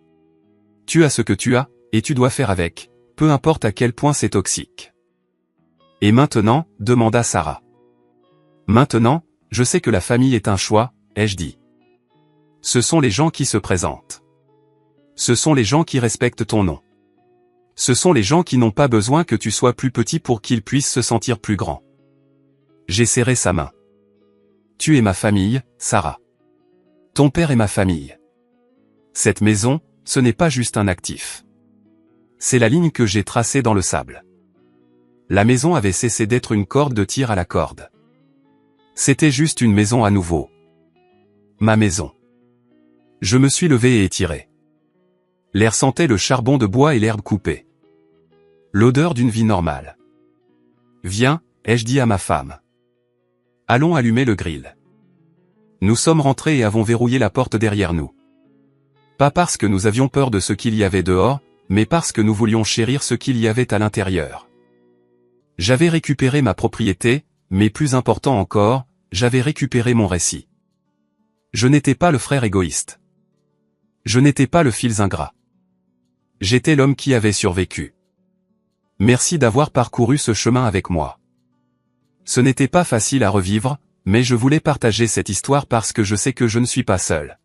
S1: Tu as ce que tu as, et tu dois faire avec, peu importe à quel point c'est toxique. Et maintenant, demanda Sarah. Maintenant, je sais que la famille est un choix, ai-je dit. Ce sont les gens qui se présentent. Ce sont les gens qui respectent ton nom. Ce sont les gens qui n'ont pas besoin que tu sois plus petit pour qu'ils puissent se sentir plus grands. J'ai serré sa main. Tu es ma famille, Sarah. Ton père est ma famille. Cette maison, ce n'est pas juste un actif. C'est la ligne que j'ai tracée dans le sable. La maison avait cessé d'être une corde de tir à la corde. C'était juste une maison à nouveau. Ma maison. Je me suis levé et étiré. L'air sentait le charbon de bois et l'herbe coupée. L'odeur d'une vie normale. Viens, ai-je dit à ma femme. Allons allumer le grill. Nous sommes rentrés et avons verrouillé la porte derrière nous. Pas parce que nous avions peur de ce qu'il y avait dehors, mais parce que nous voulions chérir ce qu'il y avait à l'intérieur. J'avais récupéré ma propriété, mais plus important encore, j'avais récupéré mon récit. Je n'étais pas le frère égoïste. Je n'étais pas le fils ingrat. J'étais l'homme qui avait survécu. Merci d'avoir parcouru ce chemin avec moi. Ce n'était pas facile à revivre, mais je voulais partager cette histoire parce que je sais que je ne suis pas seul.